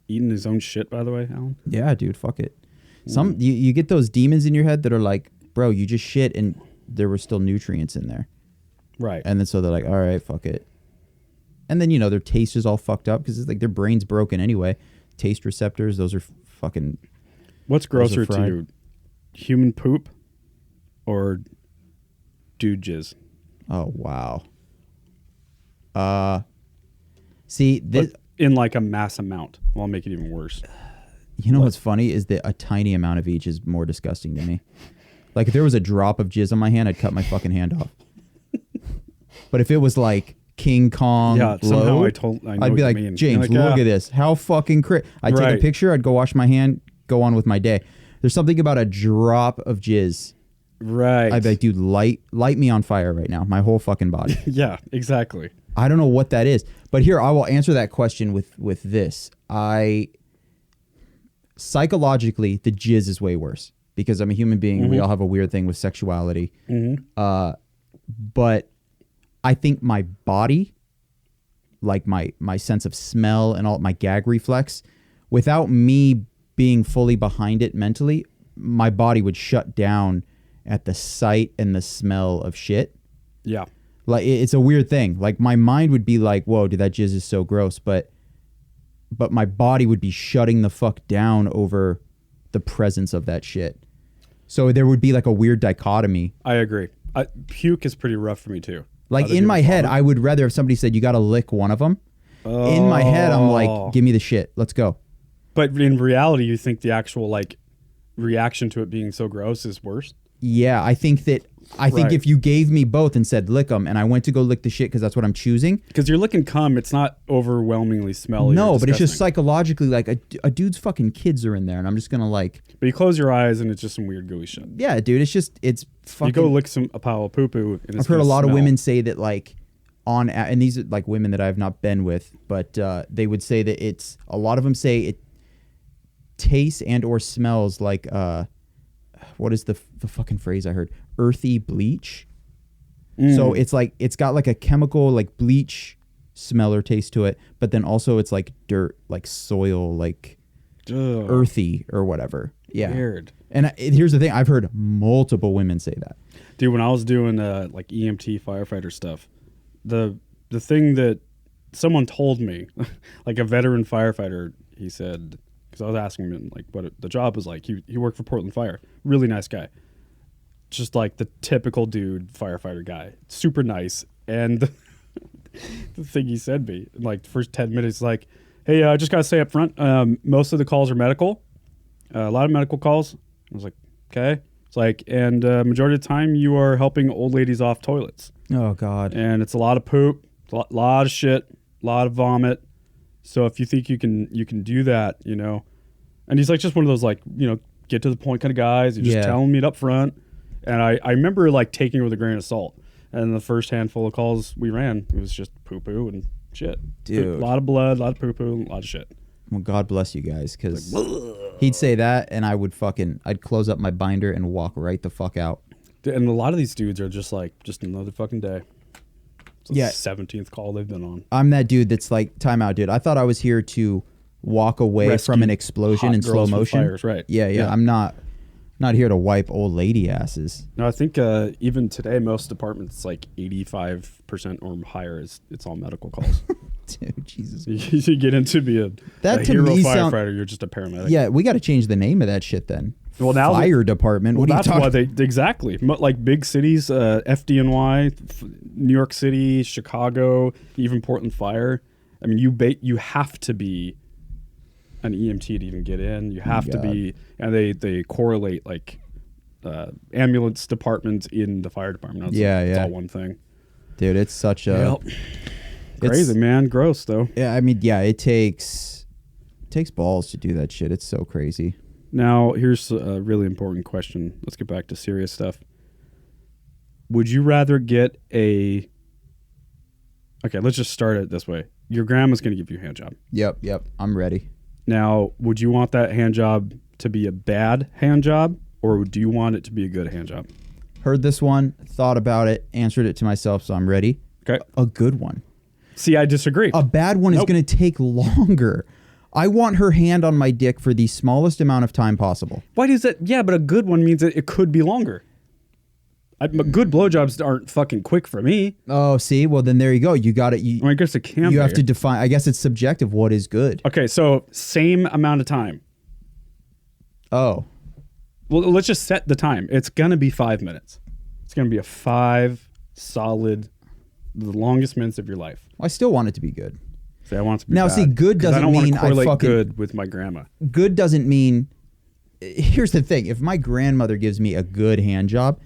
Eating his own shit, by the way, Alan? Yeah, dude, fuck it. You get those demons in your head that are like, bro, you just shit and there were still nutrients in there. Right. And then so they're like, all right, fuck it. And then, you know, their taste is all fucked up because it's like their brain's broken anyway. Taste receptors, those are fucking... What's grosser to you? Human poop or dude jizz? Oh, wow. See, this... But in like a mass amount. Well, I'll make it even worse. You know what's funny is that a tiny amount of each is more disgusting to me. Like, if there was a drop of jizz on my hand, I'd cut my fucking hand off. But if it was like King Kong somehow load, I'd be like, James, look at this. How fucking I'd take a picture, I'd go wash my hand, go on with my day. There's something about a drop of jizz. Right. I'd be like, dude, light me on fire right now. My whole fucking body. Yeah, exactly. I don't know what that is. But here, I will answer that question with this. Psychologically, the jizz is way worse because I'm a human being. We all have a weird thing with sexuality. But I think my body, like my sense of smell and all my gag reflex, without me being fully behind it mentally, my body would shut down at the sight and the smell of shit. Yeah. Like it's a weird thing. Like my mind would be like, whoa, dude, that jizz is so gross. But my body would be shutting the fuck down over the presence of that shit. So there would be like a weird dichotomy. I agree. Puke is pretty rough for me too. Like in my head, I would rather if somebody said, you got to lick one of them. Oh. In my head, I'm like, give me the shit. Let's go. But in reality, you think the actual like reaction to it being so gross is worse? Yeah, I think if you gave me both and said lick them, and I went to go lick the shit because that's what I'm choosing. Because you're licking cum, it's not overwhelmingly smelly. No, but it's just psychologically like a dude's fucking kids are in there, and I'm just gonna like. But you close your eyes and it's just some weird gooey shit. Yeah, dude, it's fucking. You go lick a pile of poo poo. I've heard a lot of women say that like and these are like women that I have not been with, but they would say that it's a lot of them say it tastes and or smells like what is the fucking phrase I heard? Earthy bleach. So it's like it's got like a chemical like bleach smell or taste to it, but then also it's like dirt, like soil, like earthy or whatever. Yeah. Weird. And here's the thing: I've heard multiple women say that. Dude, when I was doing like EMT firefighter stuff, the thing that someone told me, like a veteran firefighter, he said, because I was asking him like what the job was like. He worked for Portland Fire, really nice guy, just like the typical dude firefighter guy, super nice. And the thing he said to me in like the first 10 minutes, like, hey, I just gotta say up front, most of the calls are medical, a lot of medical calls. I was like, okay. It's like, and majority of the time you are helping old ladies off toilets. Oh God. And it's a lot of poop, a lot of shit, a lot of vomit. So if you think you can do that, you know, and he's like just one of those like, you know, get to the point kind of guys. He's just telling me it up front. And I remember like taking it with a grain of salt. And the first handful of calls we ran, it was just poo poo and shit. Dude. A lot of blood, a lot of poo poo, a lot of shit. Well, God bless you guys, because he'd say that and I'd close up my binder and walk right the fuck out. And a lot of these dudes are just like, just another fucking day. It's the 17th call they've been on. I'm that dude that's like, time out, dude. I thought I was here to walk away from an explosion in slow motion. Fires, right. Yeah. I'm not here to wipe old lady asses. No, I think even today, most departments, like 85% or higher, it's all medical calls. Dude, Jesus. You get into be a hero firefighter, you're just a paramedic. Yeah, we got to change the name of that shit then. Well, now fire department. Well, what that's why exactly like big cities, FDNY, New York City, Chicago, even Portland Fire. I mean, you have to be an EMT to even get in. You have to be, and they correlate like ambulance departments in the fire department. It's all one thing. Dude, it's such a crazy, man. Gross though. Yeah, I mean, it takes balls to do that shit. It's so crazy. Now, here's a really important question. Let's get back to serious stuff. Would you rather get okay, let's just start it this way. Your grandma's going to give you a hand job. Yep. I'm ready. Now, would you want that hand job to be a bad hand job, or do you want it to be a good hand job? Heard this one, thought about it, answered it to myself, so I'm ready. Okay. A good one. See, I disagree. A bad one is going to take longer. I want her hand on my dick for the smallest amount of time possible. Why does that? Yeah, but a good one means that it could be longer. Good blowjobs aren't fucking quick for me. Oh, see? Well, then there you go. You got it. I guess it can. You have to define. I guess it's subjective. What is good? Okay, so same amount of time. Oh. Well, let's just set the time. It's gonna be 5 minutes. It's gonna be a 5 solid, the longest minutes of your life. Well, I still want it to be good. See, I want it to be now, bad, see, good doesn't mean I fucking good with my grandma. Good doesn't mean. Here's the thing: if my grandmother gives me a good hand job,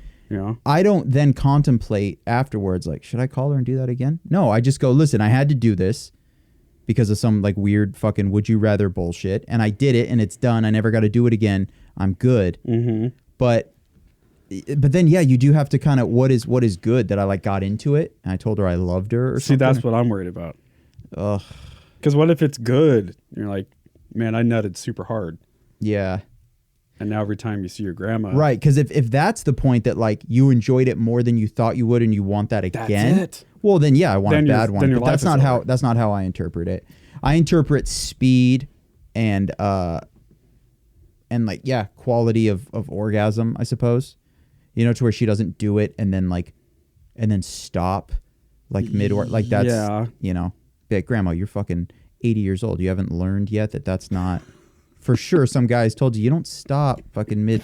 I don't then contemplate afterwards, like, should I call her and do that again? No, I just go, listen, I had to do this because of some like weird fucking would you rather bullshit, and I did it, and it's done. I never got to do it again. I'm good. Mm-hmm. But then, yeah, you do have to kind of what is good that I like got into it, and I told her I loved her. Or see, that's what I'm worried about. Ugh. Because what if it's good? You're like, man, I nutted super hard. Yeah. And now every time you see your grandma. Right, because if that's the point that like you enjoyed it more than you thought you would and you want that again. That's it. Well, then yeah, I want a bad one. But that's not how I interpret it. I interpret speed and like, yeah, quality of orgasm, I suppose. You know, to where she doesn't do it and then stop like mid or like that's you know, be like, grandma, you're fucking 80 years old. You haven't learned yet that's not. For sure, some guys told you don't stop fucking mid.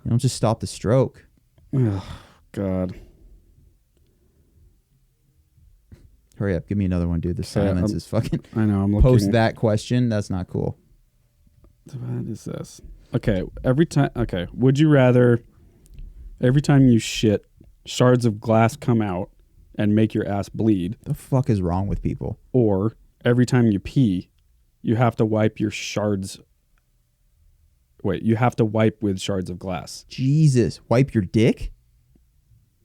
You don't just stop the stroke. Oh, God. Hurry up. Give me another one, dude. The silence is fucking... I know, I'm looking. Post that question. That's not cool. What is this? Okay, would you rather every time you shit, shards of glass come out and make your ass bleed? The fuck is wrong with people? Or every time you pee, you have to wipe your shards... Wait, you have to wipe with shards of glass. Jesus. Wipe your dick?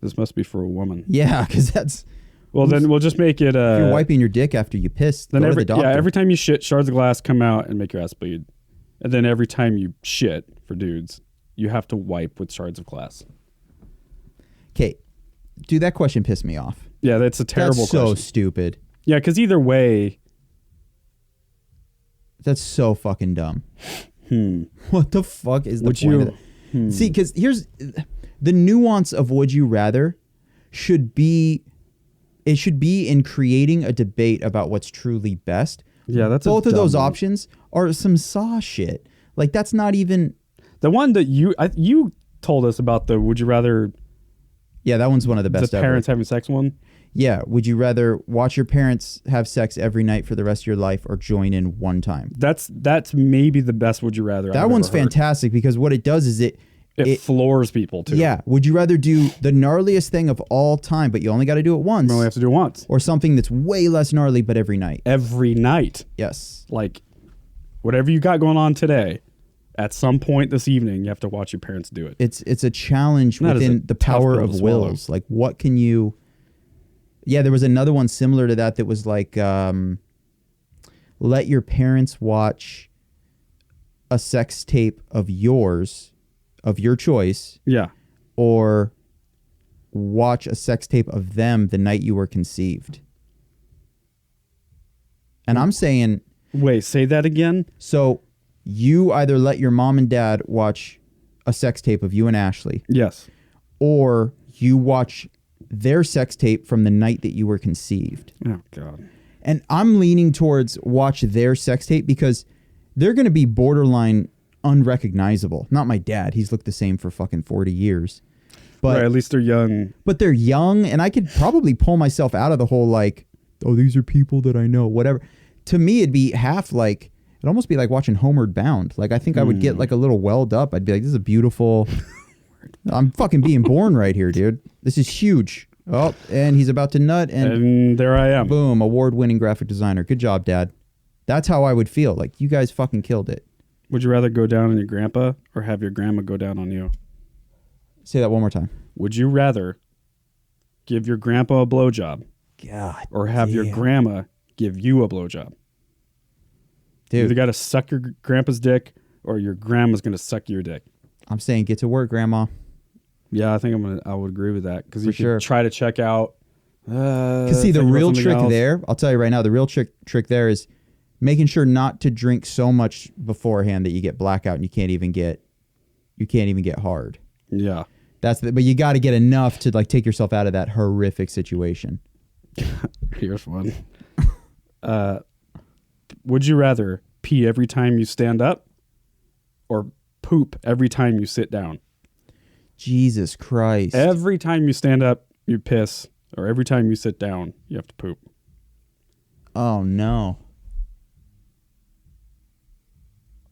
This must be for a woman. Yeah, because that's... Well, then we'll just make it... if you're wiping your dick after you piss, then go to the doctor. Yeah, every time you shit, shards of glass come out and make your ass bleed. And then every time you shit, for dudes, you have to wipe with shards of glass. Okay. Dude, that question pissed me off. Yeah, that's a terrible question. That's so stupid. Yeah, because either way... That's so fucking dumb. What the fuck is the point of that? See, because here's the nuance of would you rather should be in creating a debate about what's truly best. Yeah, that's both of those options are some saw shit. Like that's not even the one that you told us about the would you rather. Yeah, that one's one of the best. The parents having sex one. Yeah, would you rather watch your parents have sex every night for the rest of your life or join in one time? That's maybe the best would you rather. That one's fantastic because what it does is it floors people too. Yeah, would you rather do the gnarliest thing of all time, but you only got to do it once? You only have to do it once. Or something that's way less gnarly, but every night. Every night. Yes. Like whatever you got going on today, at some point this evening, you have to watch your parents do it. It's a challenge within the power of wills. Like what can you... Yeah, there was another one similar to that was like, let your parents watch a sex tape of yours, of your choice. Yeah. Or watch a sex tape of them the night you were conceived. And I'm saying... Wait, say that again? So you either let your mom and dad watch a sex tape of you and Ashley. Yes. Or you watch... their sex tape from the night that you were conceived. Oh, God. And I'm leaning towards watch their sex tape because they're going to be borderline unrecognizable. Not my dad. He's looked the same for fucking 40 years. But right, at least they're young. But they're young, and I could probably pull myself out of the whole, like, oh, these are people that I know, whatever. To me, it'd be half like, it'd almost be like watching Homeward Bound. Like, I think I would get, like, a little welled up. I'd be like, this is a beautiful... I'm fucking being born right here, dude. This is huge. Oh, and he's about to nut, and there I am. Boom, award-winning graphic designer. Good job, Dad. That's how I would feel. Like, you guys fucking killed it. Would you rather go down on your grandpa or have your grandma go down on you? Say that one more time. Would you rather give your grandpa a blowjob? God. Or have your grandma give you a blowjob? Dude. You either got to suck your grandpa's dick or your grandma's going to suck your dick. I'm saying get to work, Grandma. Yeah, I think I would agree with that because you could try to check out. Because see, the real trick there, I'll tell you right now, the real trick there is making sure not to drink so much beforehand that you get blackout and you can't even get hard. Yeah. But you got to get enough to like take yourself out of that horrific situation. Here's one. Would you rather pee every time you stand up or poop every time you sit down? Jesus Christ. Every time you stand up, you piss, or every time you sit down, you have to poop. Oh, no.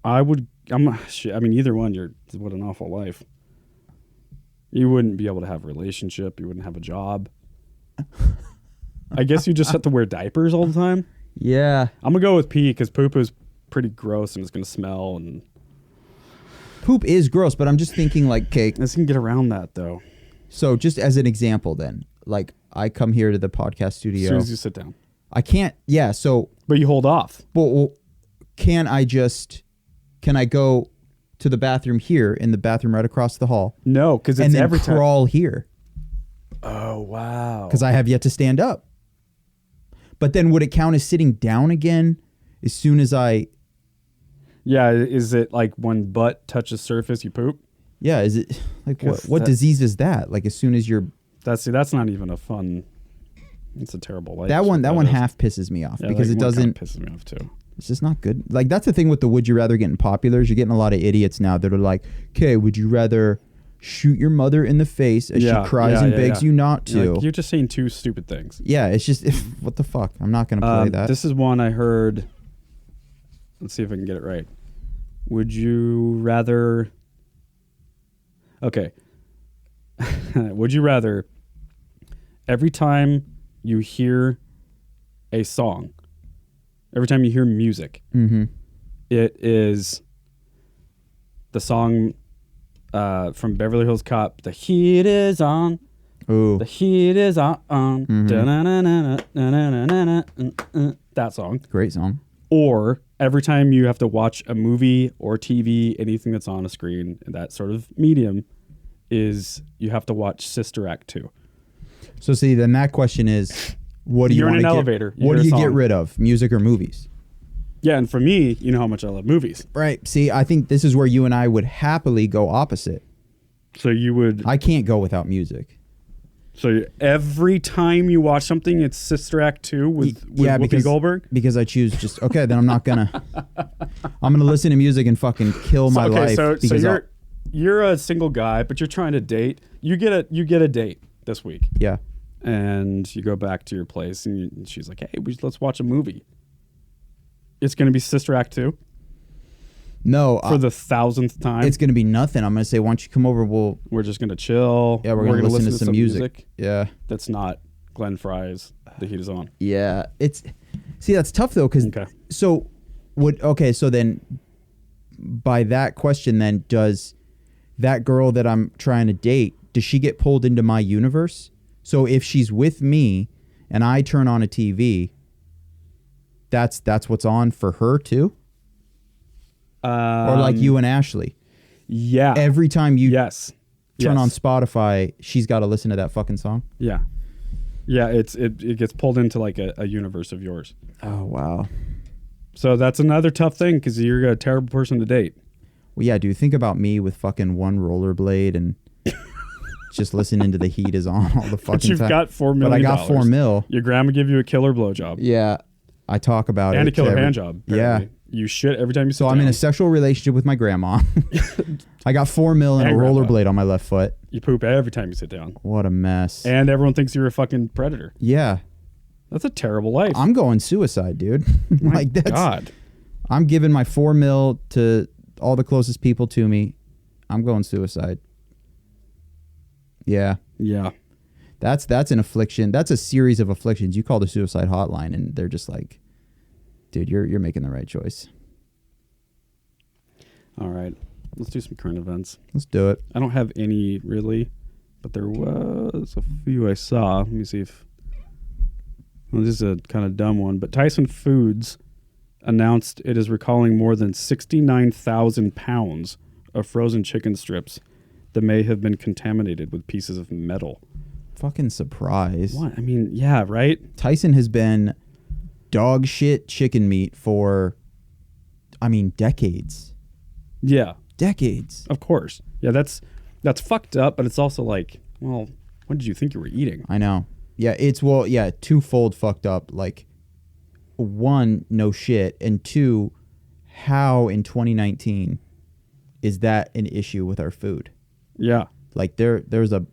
I mean, either one, what an awful life. You wouldn't be able to have a relationship. You wouldn't have a job. I guess you just have to wear diapers all the time. Yeah. I'm going to go with pee because poop is pretty gross and it's going to smell. And poop is gross, but I'm just thinking like, okay. This can get around that, though. So just as an example then, like I come here to the podcast studio. As soon as you sit down. I can't, yeah, so. But you hold off. Well, can I go to the bathroom here in the bathroom right across the hall? No, because it's every time. And then crawl here. Oh, wow. Because I have yet to stand up. But then would it count as sitting down again as soon as I... Yeah, is it like when butt touches surface, you poop? Yeah, is it... Like what disease is that? Like as soon as you're... That's not even a fun... It's a terrible life. That one half pisses me off because it doesn't... Kind of pisses me off too. It's just not good. Like that's the thing with the would you rather getting popular is you're getting a lot of idiots now that are like, okay, would you rather shoot your mother in the face as she cries and begs you not to? Like, you're just saying two stupid things. Yeah, it's just, what the fuck? I'm not going to play that. This is one I heard. Let's see if I can get it right. Would you rather... Okay. Would you rather every time you hear a song, every time you hear music, it is the song from Beverly Hills Cop, "The Heat Is On." Ooh. The heat is on. That song. Great song. Or every time you have to watch a movie or TV, anything that's on a screen, that sort of medium, is you have to watch Sister Act 2. So see, then that question is, what do you You're want in to an get? elevator. What do you get rid of, music or movies? Yeah, and for me, you know how much I love movies. Right. See, I think this is where you and I would happily go opposite. So you would... I can't go without music. So every time you watch something, it's Sister Act 2 with Whoopi Goldberg? Because I choose just, okay, then I'm not going to... I'm going to listen to music and fucking kill my life. So you're a single guy, but you're trying to date. You get a date this week. Yeah. And you go back to your place, and she's like, hey, let's watch a movie. It's going to be Sister Act 2? No. For the 1,000th time? It's going to be nothing. I'm going to say, why don't you come over, we're just going to chill. Yeah, we're going to listen to some music. Yeah. That's not Glenn Fry's The Heat Is On. Yeah. See, that's tough, though, because... Okay. So then, by that question, then, does that girl that I'm trying to date, does she get pulled into my universe? So if she's with me and I turn on a TV, that's what's on for her too? Or like you and Ashley? Yeah. Every time you turn on Yes. Spotify, she's got to listen to that fucking song? Yeah. Yeah, it gets pulled into like a universe of yours. Oh, wow. So that's another tough thing because you're a terrible person to date. Well, yeah, dude, think about me with fucking one rollerblade and just listening to The Heat Is On all the fucking But you've time. got $4 million. But I got $4 million. Your grandma give you a killer blowjob. Yeah, I talk about it. And a killer hand job. Yeah. You shit every time you sit So down. I'm in a sexual relationship with my grandma. I got $4 million and a rollerblade on my left foot. You poop every time you sit down. What a mess. And everyone thinks you're a fucking predator. Yeah. That's a terrible life. I'm going suicide, dude. My God. I'm giving my $4 million to all the closest people to me. I'm going suicide. Yeah. Yeah. That's an affliction. That's a series of afflictions. You call the suicide hotline and they're just like, dude, you're making the right choice. All right. Let's do some current events. Let's do it. I don't have any really, but there was a few I saw. Let me see if... Well, this is a kind of dumb one, but Tyson Foods announced it is recalling more than 69,000 pounds of frozen chicken strips that may have been contaminated with pieces of metal. Fucking surprise. What? I mean, yeah, right? Tyson has been dog shit chicken meat for, decades. Yeah. Decades. Of course. Yeah, that's That's fucked up, but it's also like, well, what did you think you were eating? I know. Yeah, it's twofold fucked up. Like, one, no shit, and two, how in 2019 is that an issue with our food? Yeah. Like there's a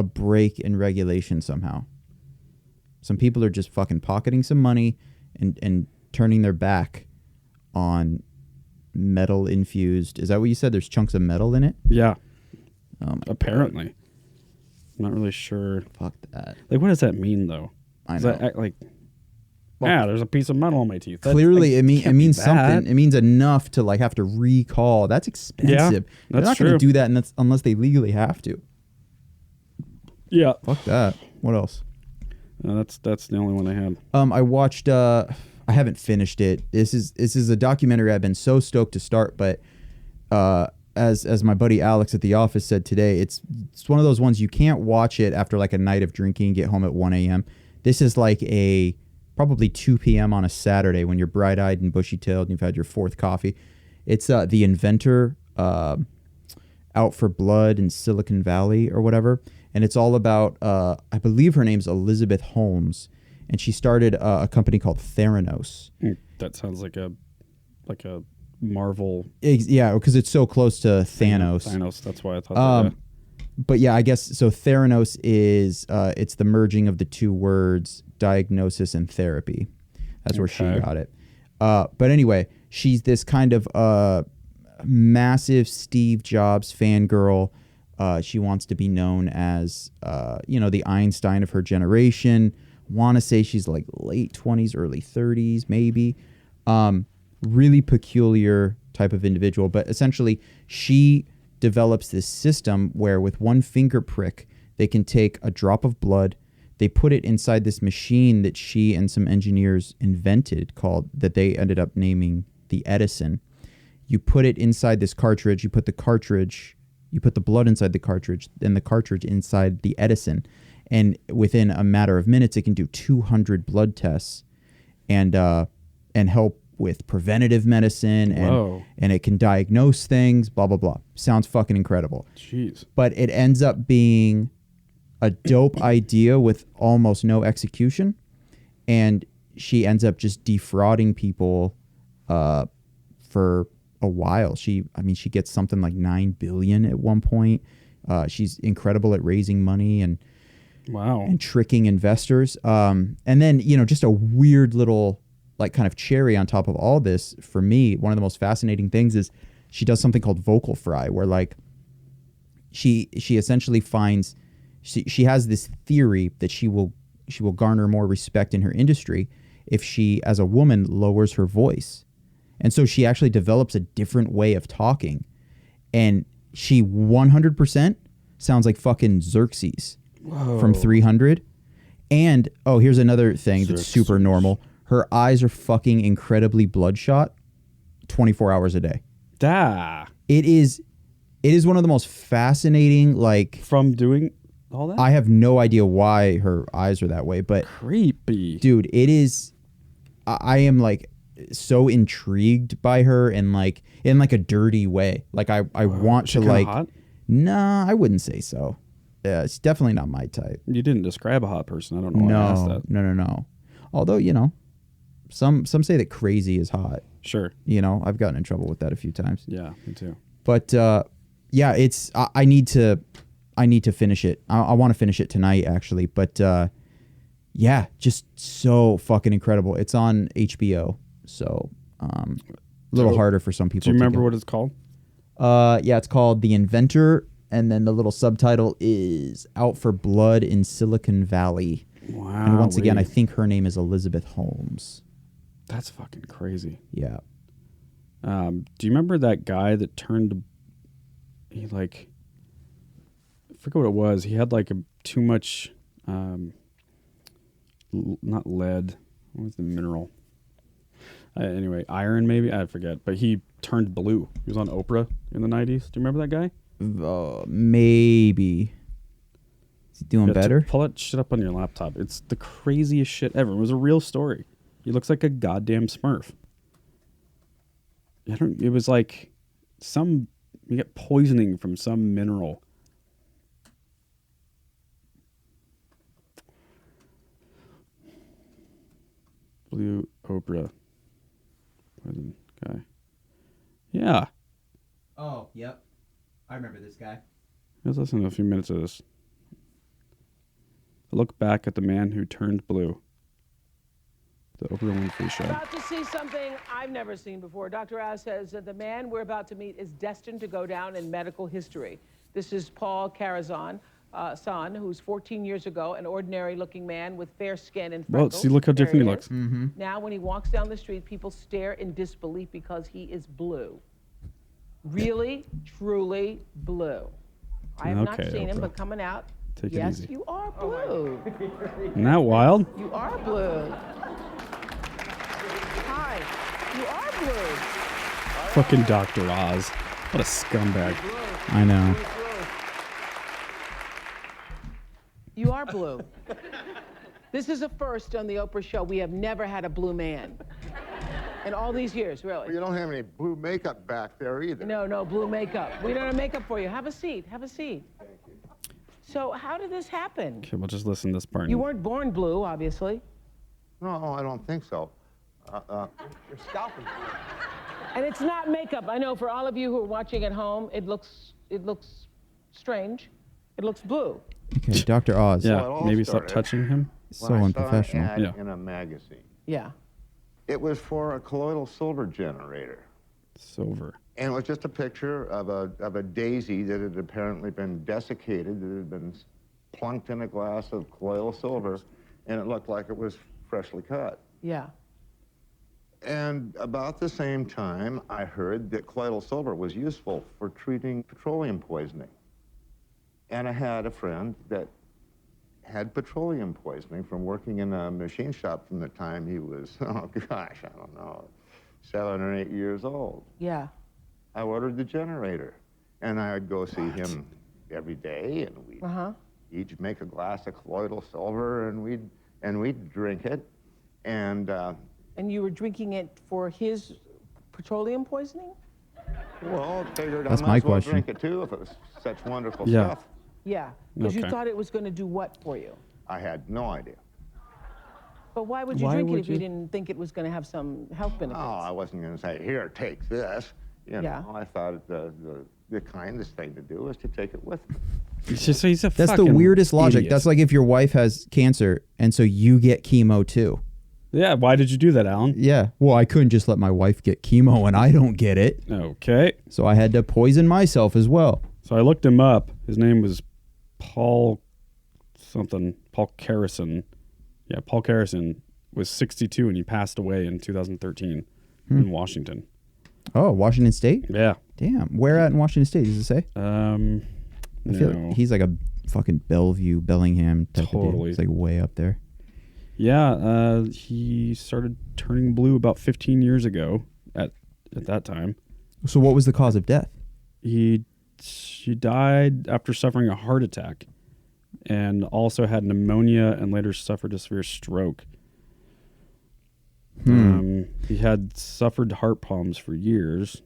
break in regulation somehow. Some people are just fucking pocketing some money and turning their back on metal infused. Is that what you said? There's chunks of metal in it? Yeah. Apparently. God. I'm not really sure. Fuck that. Like, what does that mean, though? I Does know. that act like, there's a piece of metal on my teeth. Clearly, it means something. Bad. It means enough to like have to recall. That's expensive. They're not going to do that unless they legally have to. Yeah. Fuck that. What else? That's the only one I had. I watched. I haven't finished it. This is a documentary I've been so stoked to start, but as my buddy Alex at the office said today, it's one of those ones you can't watch it after like a night of drinking, get home at 1 a.m. This is like probably 2 p.m. on a Saturday when you're bright-eyed and bushy-tailed and you've had your fourth coffee. It's The Inventor, Out for Blood in Silicon Valley or whatever. And it's all about, I believe her name's Elizabeth Holmes, and she started a company called Theranos. That sounds like a Marvel. Yeah, because it's so close to Thanos. Thanos, that's why I thought that. But yeah, I guess, so Theranos is, it's the merging of the two words, diagnosis and therapy. That's where she got it. But anyway, she's this kind of massive Steve Jobs fangirl. She wants to be known as, the Einstein of her generation. Want to say she's like late 20s, early 30s, maybe. Really peculiar type of individual. But essentially, she develops this system where with one finger prick, they can take a drop of blood. They put it inside this machine that she and some engineers invented that they ended up naming the Edison. You put it inside this cartridge. You put the blood inside the cartridge, then the cartridge inside the Edison. And within a matter of minutes, it can do 200 blood tests and help with preventative medicine. And it can diagnose things, blah, blah, blah. Sounds fucking incredible. Jeez. But it ends up being a dope idea with almost no execution. And she ends up just defrauding people for a while. She gets something like $9 billion at one point. She's incredible at raising money and tricking investors. And then, just a weird little like kind of cherry on top of all this. For me, one of the most fascinating things is she does something called vocal fry, where like she essentially finds she has this theory that she will garner more respect in her industry if she, as a woman, lowers her voice. And so she actually develops a different way of talking. And she 100% sounds like fucking Xerxes from 300. And, here's another thing that's super normal. Her eyes are fucking incredibly bloodshot 24 hours a day. It is one of the most fascinating, like... From doing all that? I have no idea why her eyes are that way, but... Creepy. Dude, it is... I am, like... so intrigued by her and like in like a dirty way. Like I want to like hot? Nah, I wouldn't say so. Yeah, it's definitely not my type. You didn't describe a hot person. I don't know why I asked that. No. Although, some say that crazy is hot. Sure. I've gotten in trouble with that a few times. Yeah, me too. But it's I need to finish it. I want to finish it tonight actually, but yeah, just so fucking incredible. It's on HBO. So, a little harder for some people. Do you remember what it's called? Yeah, it's called The Inventor, and then the little subtitle is Out for Blood in Silicon Valley. Wow. And once again, I think her name is Elizabeth Holmes. That's fucking crazy. Yeah. Do you remember that guy that turned? I forget what it was. He had like too much, not lead. What was the mineral? Anyway, iron maybe? I forget. But he turned blue. He was on Oprah in the 90s. Do you remember that guy? Maybe. Is he doing better? Pull that shit up on your laptop. It's the craziest shit ever. It was a real story. He looks like a goddamn Smurf. It was like you get poisoning from some mineral blue Oprah. Guy. Yeah. Oh, yep. I remember this guy. Let's listen to a few minutes of this. Look back at the man who turned blue. The Oprah Winfrey Show. About to see something I've never seen before. Dr. Oz says that the man we're about to meet is destined to go down in medical history. This is Paul Carazon, son, who's 14 years ago, an ordinary-looking man with fair skin and freckles. Well, see, look how There different he is. looks. Mm-hmm. Now, when he walks down the street, people stare in disbelief because he is blue. Really, truly blue. I have not Okay, seen him, Oprah. but coming out, Take it yes, easy. you are blue. Isn't that wild? You are blue. Hi, you are blue. Fucking Dr. Oz. What a scumbag. I know. You are blue. This is a first on the Oprah Show. We have never had a blue man. In all these years, really. Well, you don't have any blue makeup back there either. No, blue makeup. We don't have makeup for you. Have a seat. Have a seat. Thank you. So how did this happen? Okay, we'll just listen to this part. You weren't born blue, obviously. No, I don't think so. You're scalping. And it's not makeup. I know for all of you who are watching at home, it looks strange. It looks blue. Okay, Dr. Oz. Yeah, Well, it all maybe stop started touching him. So When I saw unprofessional. an ad Yeah. in a magazine. Yeah. It was for a colloidal silver generator. Silver. And it was just a picture of a daisy that had apparently been desiccated, that had been plunked in a glass of colloidal silver, and it looked like it was freshly cut. Yeah. And about the same time, I heard that colloidal silver was useful for treating petroleum poisoning. And I had a friend that had petroleum poisoning from working in a machine shop from the time he was, oh gosh, I don't know, 7 or 8 years old. Yeah. I ordered the generator, and I would go see him every day, and we'd each make a glass of colloidal silver, and we'd drink it, and And you were drinking it for his petroleum poisoning? well, figured That's I my might as well question. drink it too if it was such wonderful Yeah. stuff. Yeah. Because you Okay. thought it was going to do what for you? I had no idea. But why would you Why drink would it if you you? didn't think it was going to have some health benefits? Oh, I wasn't going to say, here, take this. You know, Yeah. I thought the kindest thing to do was to take it with me. He's a That's the fucking weirdest logic. idiot. That's like if your wife has cancer and so you get chemo too. Yeah, why did you do that, Alan? Yeah. Well, I couldn't just let my wife get chemo and I don't get it. Okay. So I had to poison myself as well. So I looked him up. His name was Paul Carrison. Yeah, Paul Carrison was 62 and he passed away in 2013 in Washington. Oh, Washington State? Yeah. Damn. Where at in Washington State does it say? I feel No. like he's like a fucking Bellevue, Bellingham type of dude. Totally. He's like way up there. Yeah, he started turning blue about 15 years ago at that time. So what was the cause of death? She died after suffering a heart attack and also had pneumonia and later suffered a severe stroke. He had suffered heart problems for years,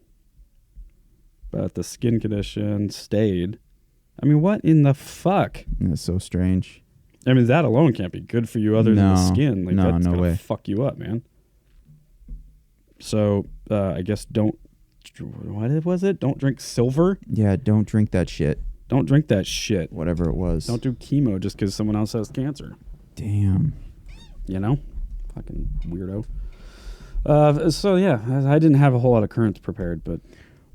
but the skin condition stayed. I mean, what in the fuck? That's so strange. I mean, that alone can't be good for you other than the No. skin. Like, No, that's no gonna way. fuck you up, man. So, I guess what was it? Don't drink silver? Yeah, don't drink that shit. Don't drink that shit. Whatever it was. Don't do chemo just because someone else has cancer. Damn. You know? Fucking weirdo. So, yeah, I didn't have a whole lot of currents prepared, but...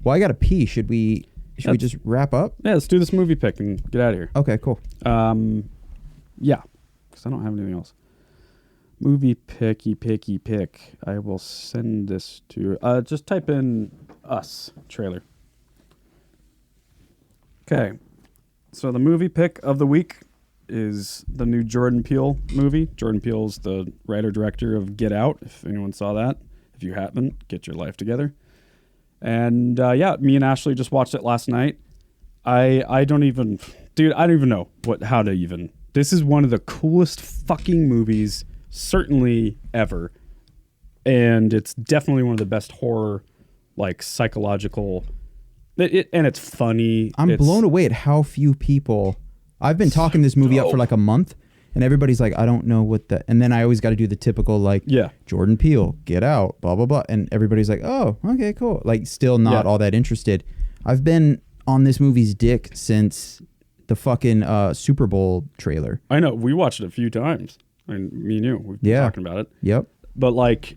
Well, I got to pee. Should we just wrap up? Yeah, let's do this movie pick and get out of here. Okay, cool. Yeah, because I don't have anything else. Movie pick. I will send this to... just type in Us trailer. Okay. So the movie pick of the week is the new Jordan Peele movie. Jordan Peele's the writer-director of Get Out, if anyone saw that. If you haven't, get your life together. And yeah, me and Ashley just watched it last night. I don't even... Dude, I don't even know how to even... This is one of the coolest fucking movies, certainly ever. And it's definitely one of the best horror, like, psychological... and it's funny. I'm blown away at how few people... I've been talking this movie up for like a month, And everybody's like, I don't know what the, and then I always got to do the typical like, Jordan Peele, Get Out, blah, blah, blah. And everybody's like, oh, okay, cool. Like still not all that interested. I've been on this movie's dick since the fucking Super Bowl trailer. I know. We watched it a few times. I mean, me and you, we've been talking about it. Yep. But like,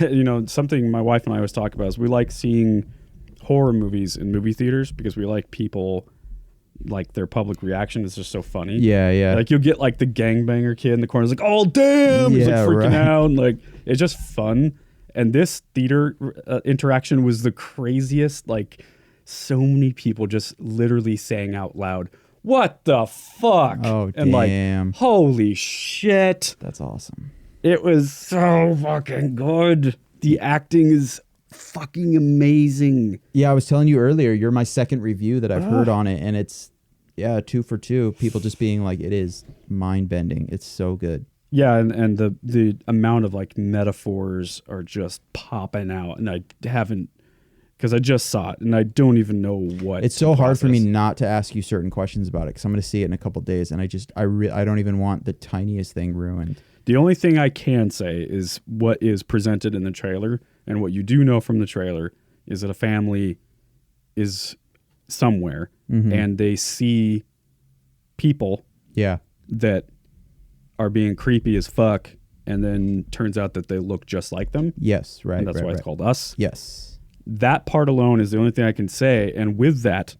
you know, something my wife and I always talk about is we like seeing horror movies in movie theaters because we like people, like their public reaction is just so funny. Yeah, yeah. Like you'll get like the gangbanger kid in the corner is like, oh damn, he's like freaking out, and like it's just fun. And this theater interaction was the craziest. Like so many people just literally saying out loud, "What the fuck?" Oh and damn! Like, holy shit! That's awesome. It was so fucking good. The acting is fucking amazing. Yeah, I was telling you earlier, you're my second review that I've heard on it, and it's 2 for 2. People just being like, it is mind bending. It's so good. Yeah, and the amount of like metaphors are just popping out, and I haven't, because I just saw it and I don't even know what. It's so hard for me not to ask you certain questions about it because I'm going to see it in a couple of days, and I don't even want the tiniest thing ruined. The only thing I can say is what is presented in the trailer, and what you do know from the trailer is that a family is somewhere and they see people that are being creepy as fuck, and then turns out that they look just like them. Yes, right. And that's why it's called Us. Yes. That part alone is the only thing I can say, and with that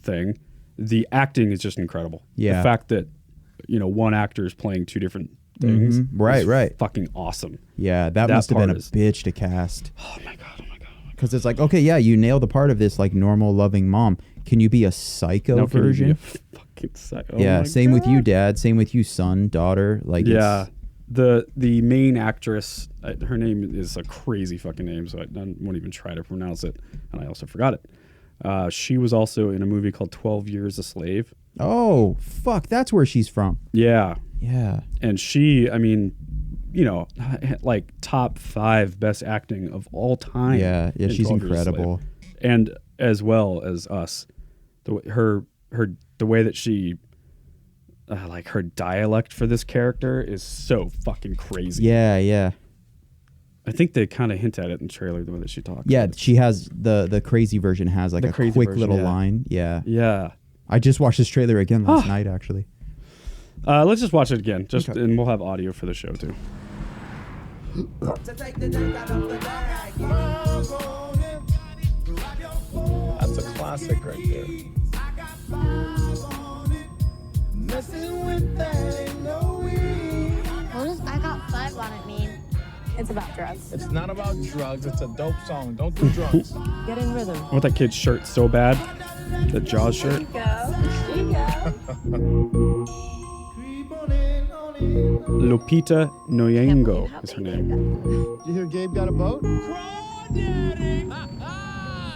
thing, the acting is just incredible. Yeah. The fact that, you know, one actor is playing two different things. Right. Fucking awesome. Yeah, that must have been a bitch to cast. Oh my god. Because it's like, okay, yeah, you nailed the part of this like normal loving mom. Can you be a psycho version? Can you be a fucking psycho? Yeah, same with you, dad. Same with you, son, daughter. Like, yeah, the main actress, her name is a crazy fucking name, so I won't even try to pronounce it, and I also forgot it. She was also in a movie called 12 Years a Slave. Oh, fuck, that's where she's from. Yeah. Yeah. And she, I mean, you know, like top 5 best acting of all time. Yeah, she's incredible. And as well as Us, the way that she, like her dialect for this character is so fucking crazy. Yeah. I think they kind of hint at it in the trailer, the way that she talks. Yeah, she has the crazy version has like a quick little line. Yeah. Yeah. I just watched this trailer again last night, actually. Let's just watch it again, and we'll have audio for the show too. That's a classic right there. What does I Got 5 on it mean? It's about drugs. It's not about drugs. It's a dope song. Don't do drugs. Get in rhythm. I want that kid's shirt so bad. The Jaws shirt. There you go. Lupita Nyong'o is her name. Did you hear Gabe got a boat?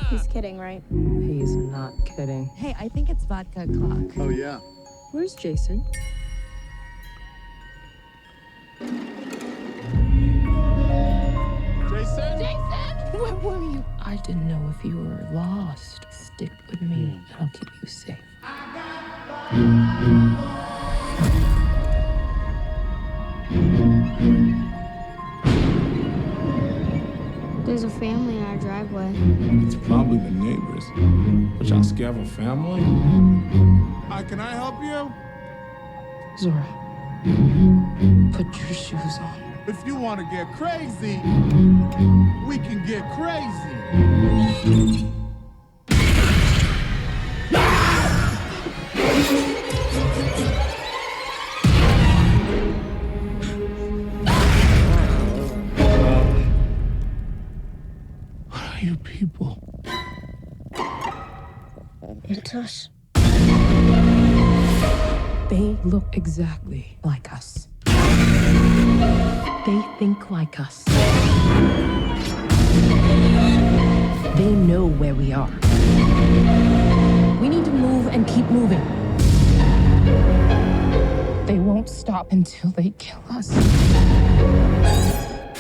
He's kidding, right? He's not kidding. Hey, I think it's vodka o'clock. Oh, yeah. Where's Jason? Jason? Where were you? I didn't know if you were lost. Stick with me, and I'll keep you safe. There's a family in our driveway. It's probably the neighbors. But y'all scared of a family? Hi, can I help you? Zora, put your shoes on. If you want to get crazy, we can get crazy. What are you people? It's us. They look exactly like us. They think like us. They know where we are. We need to move and keep moving. They won't stop until they kill us.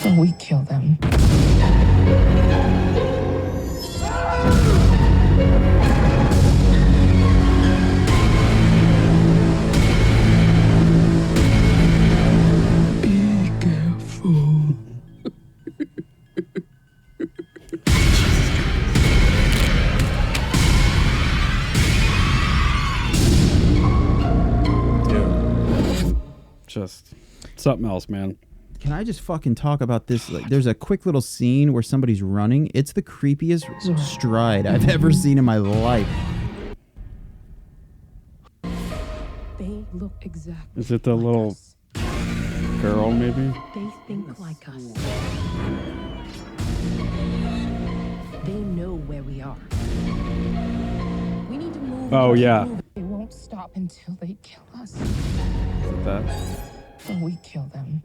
Or we kill them. something else, man. Can I just fucking talk about this? Like, there's a quick little scene where somebody's running. It's the creepiest stride I've ever seen in my life. They look exactly. Is it the like little us. girl, maybe? They think like us. They know where we are. We need to move. Oh, yeah. They won't stop until they kill us. Is it that? Or we kill them.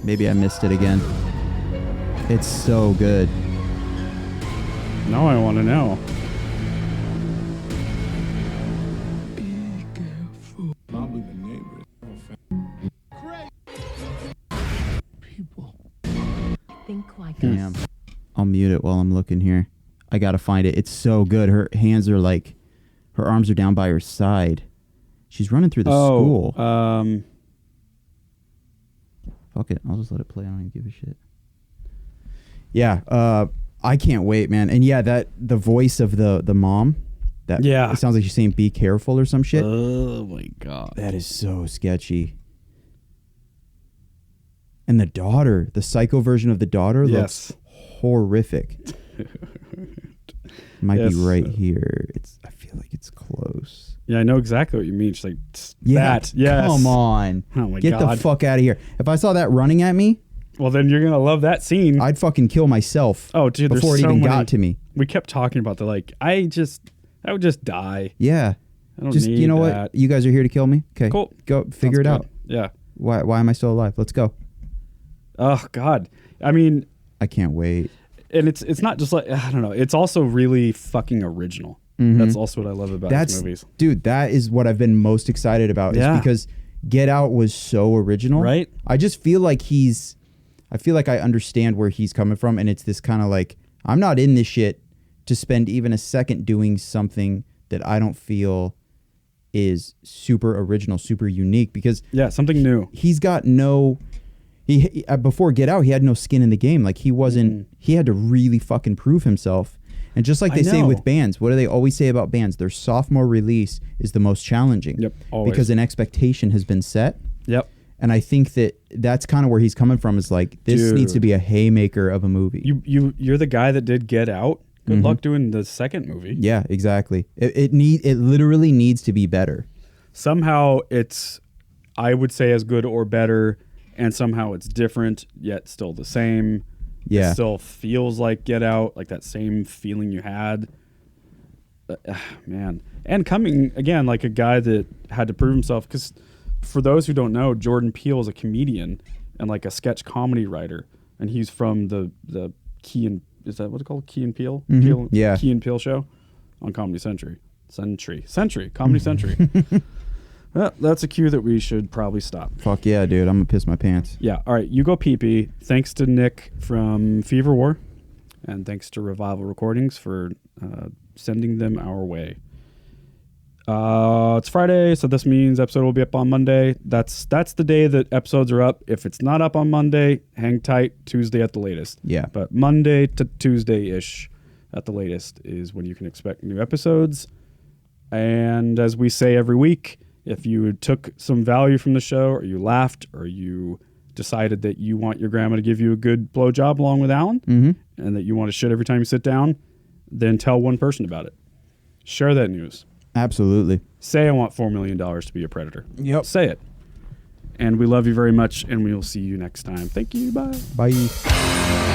Maybe I missed it again. It's so good. Now I want to know. Probably the neighbors. People. Think like Damn. us. I'll mute it while I'm looking here. I gotta find it. It's so good. Her hands are like, her arms are down by her side. She's running through the school. Fuck it. I'll just let it play. I don't even give a shit. Yeah. I can't wait, man. And yeah, the voice of the mom. That Yeah. It sounds like she's saying "be careful" or some shit. Oh my god. That is so sketchy. And the daughter, the psycho version of the daughter, Yes. looks horrific. Might Yes. be right here. I feel like it's close. Yeah, I know exactly what you mean. She's like, Yeah, that. Yes. Come on. Oh my Get god. the fuck out of here. If I saw that running at me, Well, then you're gonna love that scene. I'd fucking kill myself. Oh, dude, there's before it so even many- got to me. We kept talking about that. Like, I would just die. Yeah. I don't Just need you know that. what? You guys are here to kill me. Okay. Cool. Go figure Sounds it out. good. Yeah. Why am I still alive? Let's go. Oh God. I mean, I can't wait. and it's not just like, I don't know. It's also really fucking original. That's also what I love about these movies. Dude, that is what I've been most excited about. Yeah. Is because Get Out was so original. Right. I just feel like I feel like I understand where he's coming from, and it's this kind of like, I'm not in this shit to spend even a second doing something that I don't feel is super original, super unique, because Yeah, something new. he's got no. He before Get Out, he had no skin in the game. Like he wasn't. He had to really fucking prove himself. And just like I they say know. with bands, what do they always say about bands? Their sophomore release is the most challenging. Yep, always. Because an expectation has been set. Yep. And I think that's kind of where he's coming from. Is like, this Dude. needs to be a haymaker of a movie. You're the guy that did Get Out. Good luck doing the second movie. Yeah, exactly. It literally needs to be better. Somehow it's, I would say, as good or better, and somehow it's different yet still the same. Yeah. It still feels like Get Out, like that same feeling you had. Man. And coming, again, like a guy that had to prove himself, because for those who don't know, Jordan Peele is a comedian and like a sketch comedy writer. And he's from the Key and, is that what it's called? Key and Peele? Mhm. Yeah. Key and Peele show on Comedy Century. Comedy Century. Well, that's a cue that we should probably stop. Fuck yeah, dude. I'm going to piss my pants. Yeah. All right. You go pee-pee. Thanks to Nick from FEVERWAR. And thanks to Revival Recordings for sending them our way. It's Friday, so this means episode will be up on Monday. That's the day that episodes are up. If it's not up on Monday, hang tight. Tuesday at the latest. Yeah. But Monday to Tuesday-ish at the latest is when you can expect new episodes. And as we say every week, if you took some value from the show, or you laughed, or you decided that you want your grandma to give you a good blowjob along with Alan, and that you want to shit every time you sit down, then tell one person about it. Share that news. Absolutely. Say I want $4 million to be a predator. Yep. Say it. And we love you very much, and we will see you next time. Thank you. Bye. Bye.